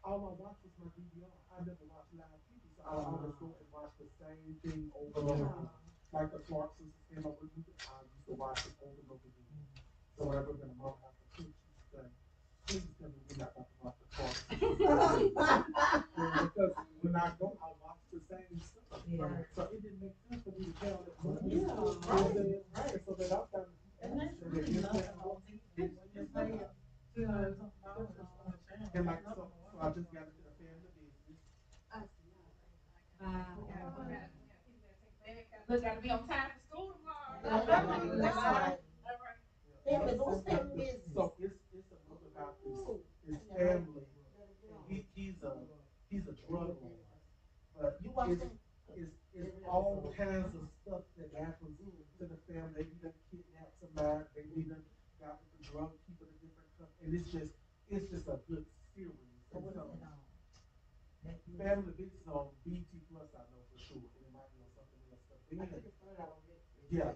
all I watched was my DVR. I never watched live TV, so I always go and watch the same thing over and over again. Like the Clark sisters came up with me, I used to watch it over and over again. So when I go to my mom house for kids, she used to say, please tell me we're not about to watch the Clark sisters. Because when I go, I watch the same Yeah. Right, so it didn't make sense for me to tell that money. Yeah, Right, so then I'm starting to. And that's really nothing on TV, when you're paying $200 on a channel. And like, so I just got into the family business. Look, gotta be on time for school tomorrow. That's right. Yeah. Family, what's family business? So it's a book about his family. He's a drug lord, but You watch it's, that? it's all kinds of stuff that happens to the family. They either kidnap somebody, they either got with the drug people in different countries, and it's just a good series. So what is So, it on? Family Business on BT Plus, I know for sure, and it might be on something else. But then, yeah,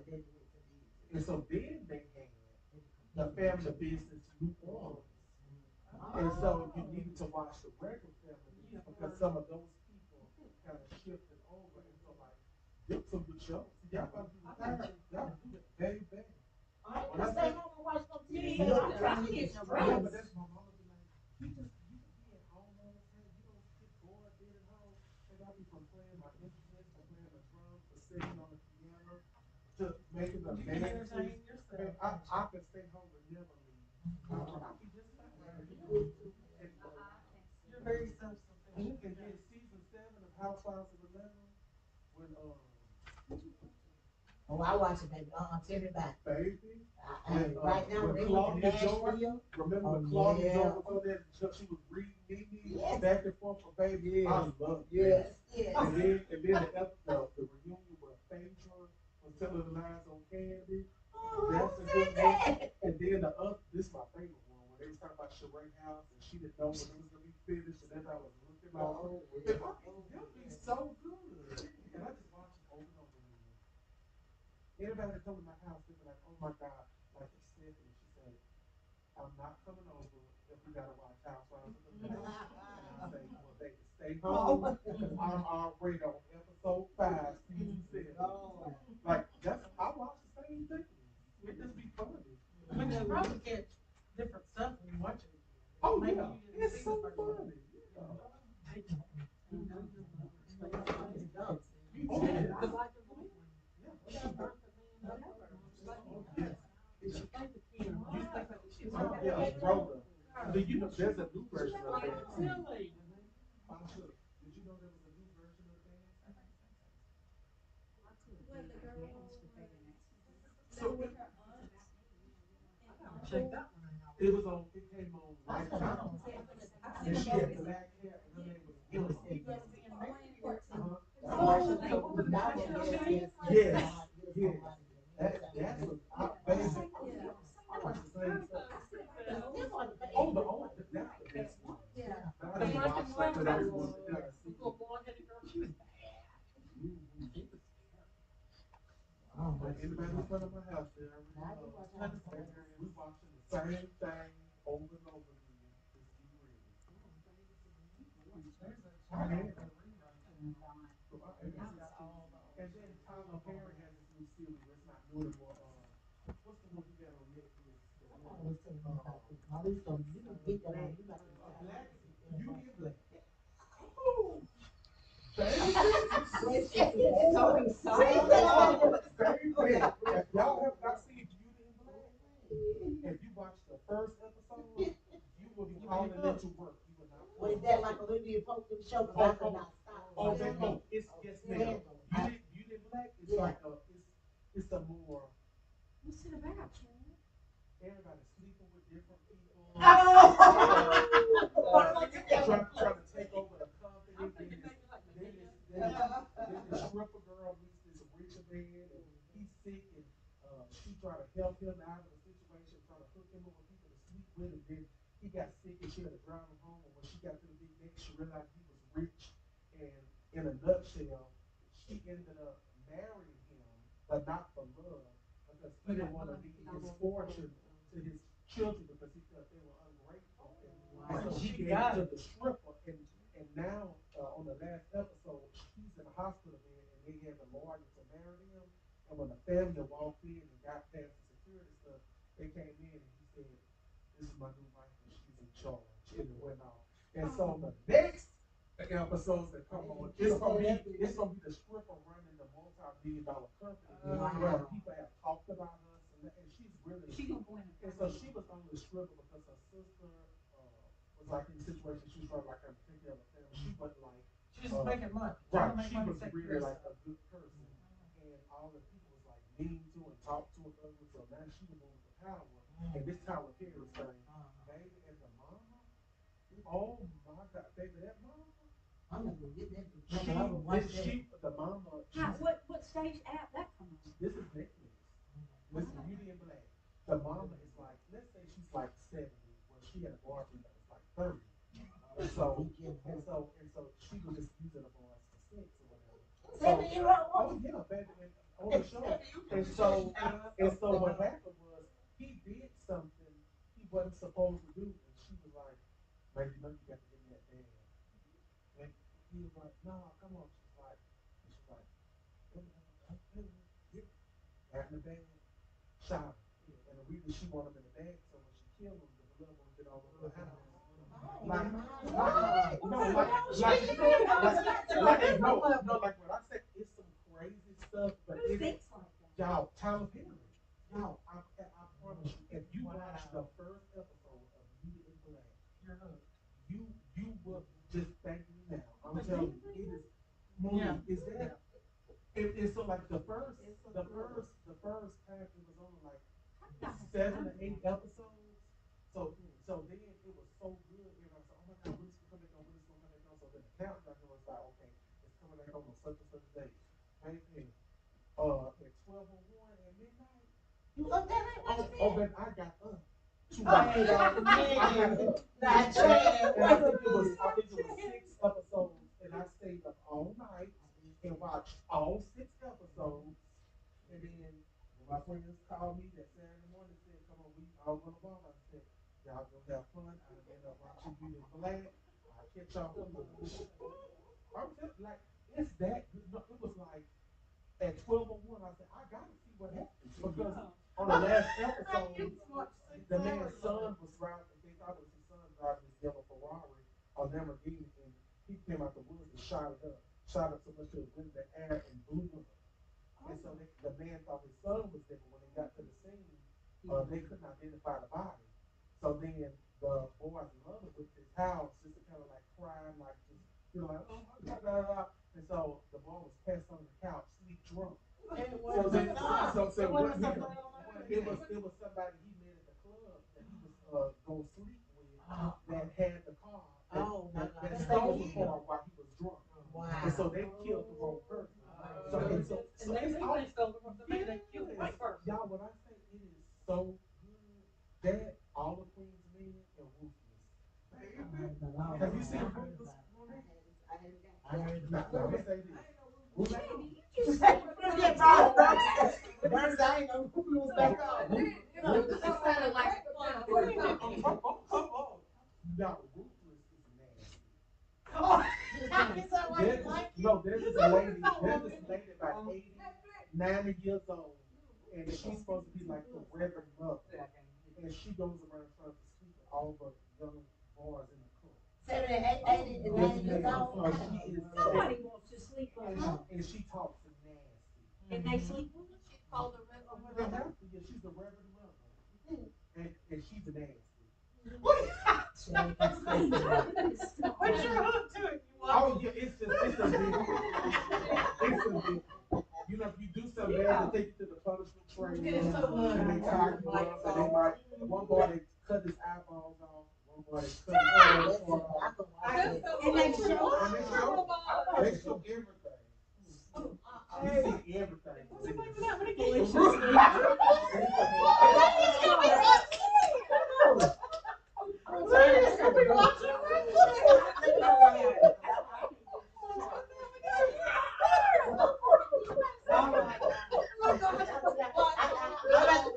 and so then they had the Family Business New Orleans. And so you needed to watch the regular family business because some of those people kind of shifted over. And so, like, them some good shows. Y'all gotta do that. Y'all do that very bad. I ain't gonna stay home and watch no TV. Yeah, I'm trying to get some yeah, but rest. that's my mama be like, you be at home all the time. You don't get bored being at home. And I be from playing my instruments, from playing the drums, to singing on the piano, to making the dances. Man, I can stay home and never leave. I be just fine. You're very self-sufficient. And then season 7 of Housewives of Atlanta, when Oh, I watch it, baby. Tell me about it. baby, Right now, when they Claudia went to Jordan, Nashville. remember when Oh, Claudia yeah. Jordan was on there, she was reading Nene Yes. back and forth for baby. Yes. I love Yes, that. yes. And then the reunion where Phaedra was telling the lines on Candy. Oh, That's a I good said one. that. And then this is my favorite one, when they was talking about Sheree House and she didn't know when it was gonna be finished, and everybody was looking like, they'll be so good. And I just watch it over and over again. Anybody that come to my house, they be like, oh my God, like Stephanie, she said, I'm not coming over if we gotta watch Housewives of the Atlanta. And I say, well, they can stay home because I'm already on episode 5, season 7. Like, I watch the same thing. It just be funny. But you probably get different stuff when you watch it again. Oh, Maybe yeah. you didn't It's see so the first funny. one. Yeah. Oh, yeah. Yeah, Rhoda. Do you know there's a new version of that? Silly. Did you know there was a new version of that? When the girl So Check that one out. it came on Lifetime. And she had black hair and her name was Emma. Yes, yes. That was amazing. I watched the same stuff. Oh, that's the best one. I didn't watch it because I was going to see it. But anybody who's front of my house, they already know. We watching the same thing over and over again. Just be ready. And then Tyler Perry has this new series. It's not new anymore. What's the one you got on Netflix? Black. You get Black. Oh, So excited. baby. If y'all have not seen Beauty and Black, if you watch the first episode, you will be calling into work. You will not. Was that like Olivia Pope show? I could not stop. It's yes, ma'am. Beauty and Black is like it's a more. What's it about, Chad? Everybody sleeping with different people. Oh, Trying to take over the company. Then the stripper girl meets this richer man, and he's sick, and she trying to help him out of the situation, trying to hook him up with people to sleep with him. Then he got sick, and she had to drive him home. And when she got to the big next, she realized he was rich. And in a nutshell, she ended up marrying him, but not for love, because he didn't want to leave his fortune to his children because he felt they were ungrateful. And so she gave it to the stripper, and now on the last episode, he's in the hospital bed, and they had the lawyer to marry him. And when the family walked in and got past the security stuff, they came in and he said, "This is my new wife, and she's in charge." And it went off. And so the next episodes that come on. It's gonna be the stripper running the multi-million-dollar company. Where people have talked about us, and she's really. She gonna go in And so she was only a stripper because her sister was like in a situation she was trying to like kind of take care of her family. She wasn't like She's making money. right. Trying to make She money was to take really care of like a good person, and all the people was like mean to and talk to her. So now she was moving to power, and this Tyler Perry thing, baby, and the mama. Oh my God, baby, that mama. I'm gonna go get that. The mama. What stage app that come on? This is Netflix. Listen, Beauty and Black. The mama is like, let's say she's like 70, when she had a boyfriend that was like 30. And so she was just using the boys for sex or whatever. 7-year-old? Oh yeah, baby, on the show. And so what happened was he did something he wasn't supposed to do, and she was like, "Baby, you know you got to give me that band." And he was like, "No, come on." She's like, got in the bed, shot him. And the reason she wanted him in the bed, so when she killed him, the blood won't get all over the house. Like when I say it's some crazy stuff, but y'all, Tyler Perry, y'all, I promise you, if you watch the first episode of Beauty and Black, you will just thank me now. I'm telling you, it is movie. Is that? And so like the first time it was only like 7 or 8 episodes. So then it was so good. Everybody was like, oh my God, when is it coming back on? When is it coming back on? So then the countdown was like, okay, it's coming back on such and such date. Baby, at 12:01 at midnight. You up there? But I got up. I got up. I think it was 6 episodes, and I stayed up all night and watched all 6 episodes. And then when my friends called me that Saturday morning and said, "Come on, we all gonna ball," I said, "Y'all gonna have fun. I end up watching Beauty and Black. I'll catch y'all for lunch." I'm just like, it's that good. No, it was like at 12:01, I said, I gotta see what happens. Because on the last episode, the man's son was driving, they thought it was his son driving his yellow Ferrari on Lamborghini, and he came out the woods and shot it up so much to it went in the air and blew up. And so the man thought his son was there, but when they got to the scene, they couldn't identify the body. So then the boys loved it with his house, just to kind of like crying, like just, like, oh my God, blah, blah, blah. And so the boy was passed on the couch, sleep drunk. It was somebody he met at the club that he was gonna sleep with that had the car that stole the car while he was drunk. Wow. And so they killed the wrong person. So it's all they killed the right person. Y'all, when I say it is so good, that all the Queen's Men and Ruthless. Have you seen Ruthless? I heard about it. I'm gonna say this. Burns, I ain't know who was back on. That sounded like Y'all, Ruthless is nasty. Oh, there's this lady about 80, 90 years old, and she's supposed to be like the Reverend Mother, and she goes around trying to sleep with all the young boys in the club. 80, 90 years old. Somebody wants to sleep with her. And she talks nasty. And they sleep with her. She's called the Reverend Mother. Yeah, she's the Reverend Mother. And she's nasty. What's your hook to it? Oh yeah, it's a big. You know, if you do something bad, they take you to the punishment train, and they tie you up, and they might one boy they cut his eyeballs off, one boy they cut his eyeballs off, And they show everything. You see everything.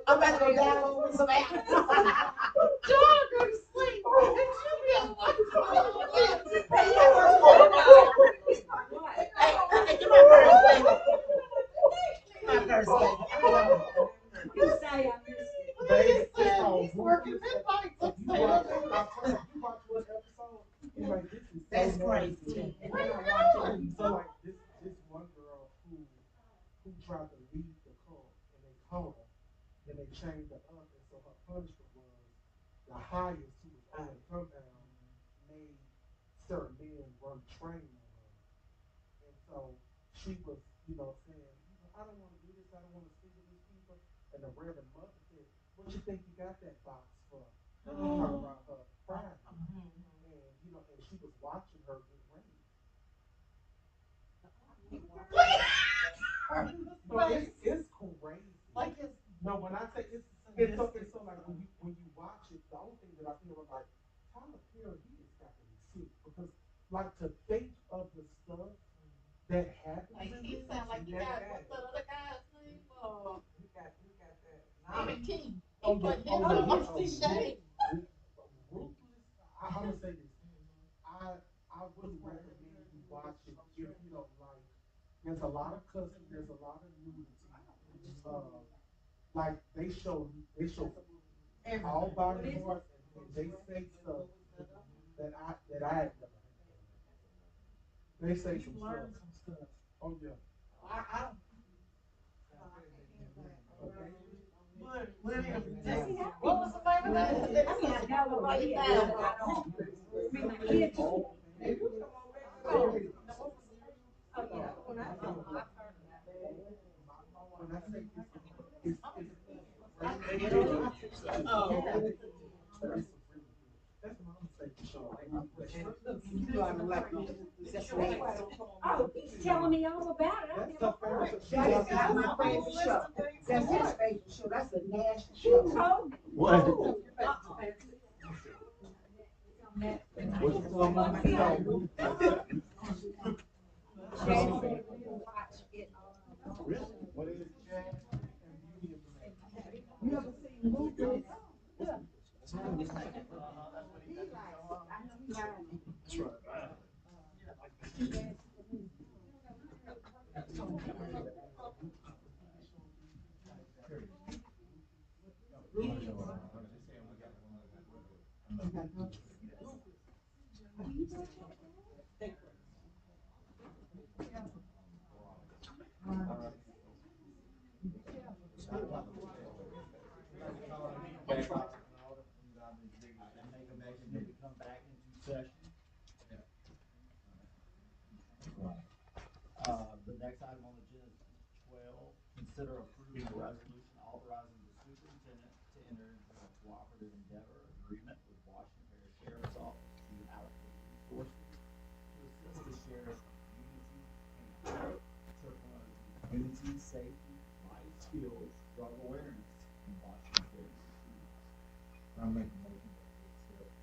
I'm about to go down with some apples. John, go to sleep. Hey, give my purse, baby. My purse, baby. You say I missed it. He's working midnight. You watch one episode, you're like, this is That's so crazy. And then I watch it. So like this one girl who tried to leave the cult and they caught her and they chained her up, and so her punishment was the highest who was on the compound made certain men run train on her. And so she was, saying, I don't want to do this, I don't want to sleep with these people. And the Reverend Mother said, what you think you got that box for? And they talking about her Friday. And, and she was watching her get raped. So it's crazy. Like it's No, when I say it's so like when you watch it, the only thing that I feel like Tyler Perry, he just got to be sick because like to think of the stuff that happens like in he this, sound like he never got had what's it. that other guy's name? He got that. Stephen King. He Oh put yeah, him oh on yeah, the shade. ruthless. I'm gonna say this. I wouldn't recommend you watch it if you don't like. There's a lot of cussing. There's a lot of nudity. Uh, like they show all body parts and they say stuff that I had never heard. They say some stuff. Oh yeah. I don't. Okay. William, what was the name of that? I can't never write it down. Oh, yeah. When I saw him, I When I say it's that's my favorite show. Oh, he's telling me all about it. I That's never the heard favorite it. show. That's not my favorite show. That's his favorite show. That's the national He show. told me. What? Oh, Jay said we'll watch it all. What is it, Jack? And Beauty and the Beast. You ever seen Ruthless? That's right. Make a motion that we come back into session. The next item on the agenda is 12, consider approving a resolution authorizing the superintendent to enter into a cooperative endeavor agreement with Washington Parish Sheriff's Office to allocate resources to assist the sheriff's community safety, life skills, drug awareness, and Washington Parish schools. I'm making a motion that we accept.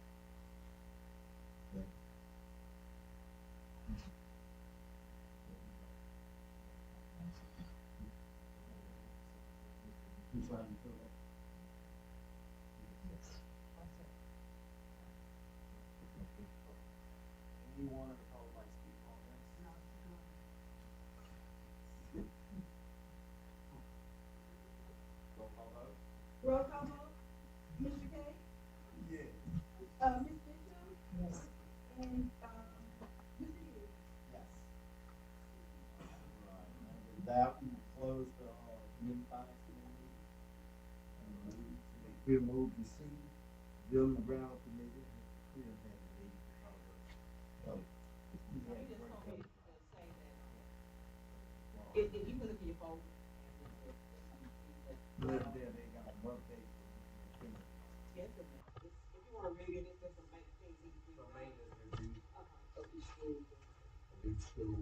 Who's trying to fill that? Anyone at all like to speak on this? Roll call vote. Roll call vote, Mr. K? Yeah. Ms. Bishop? Yes. And, Mr. Hughes? Yes. Alright, and with that, we will close the, committee finance committee. We moved to C, building ground committee, we have had a meeting. You just told me to say that. If you can look at your phone. But there they got one day. Yes, if you wanna read it, it's just some main things you can do. Some maintenance review, So each school. each school,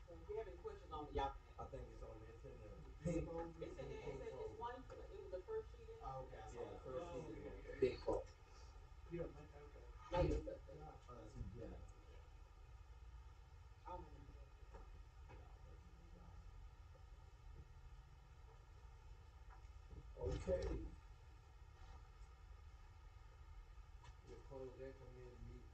So if you have any questions on it, y'all can. I think it's on, it's in the pink. It's in there, it's one, it was the first sheet in. Oh, okay, I saw the first sheet, the big quote. Yeah, man, okay. Maintenance, Yeah. I don't have any. Okay. We'll close that committee meeting.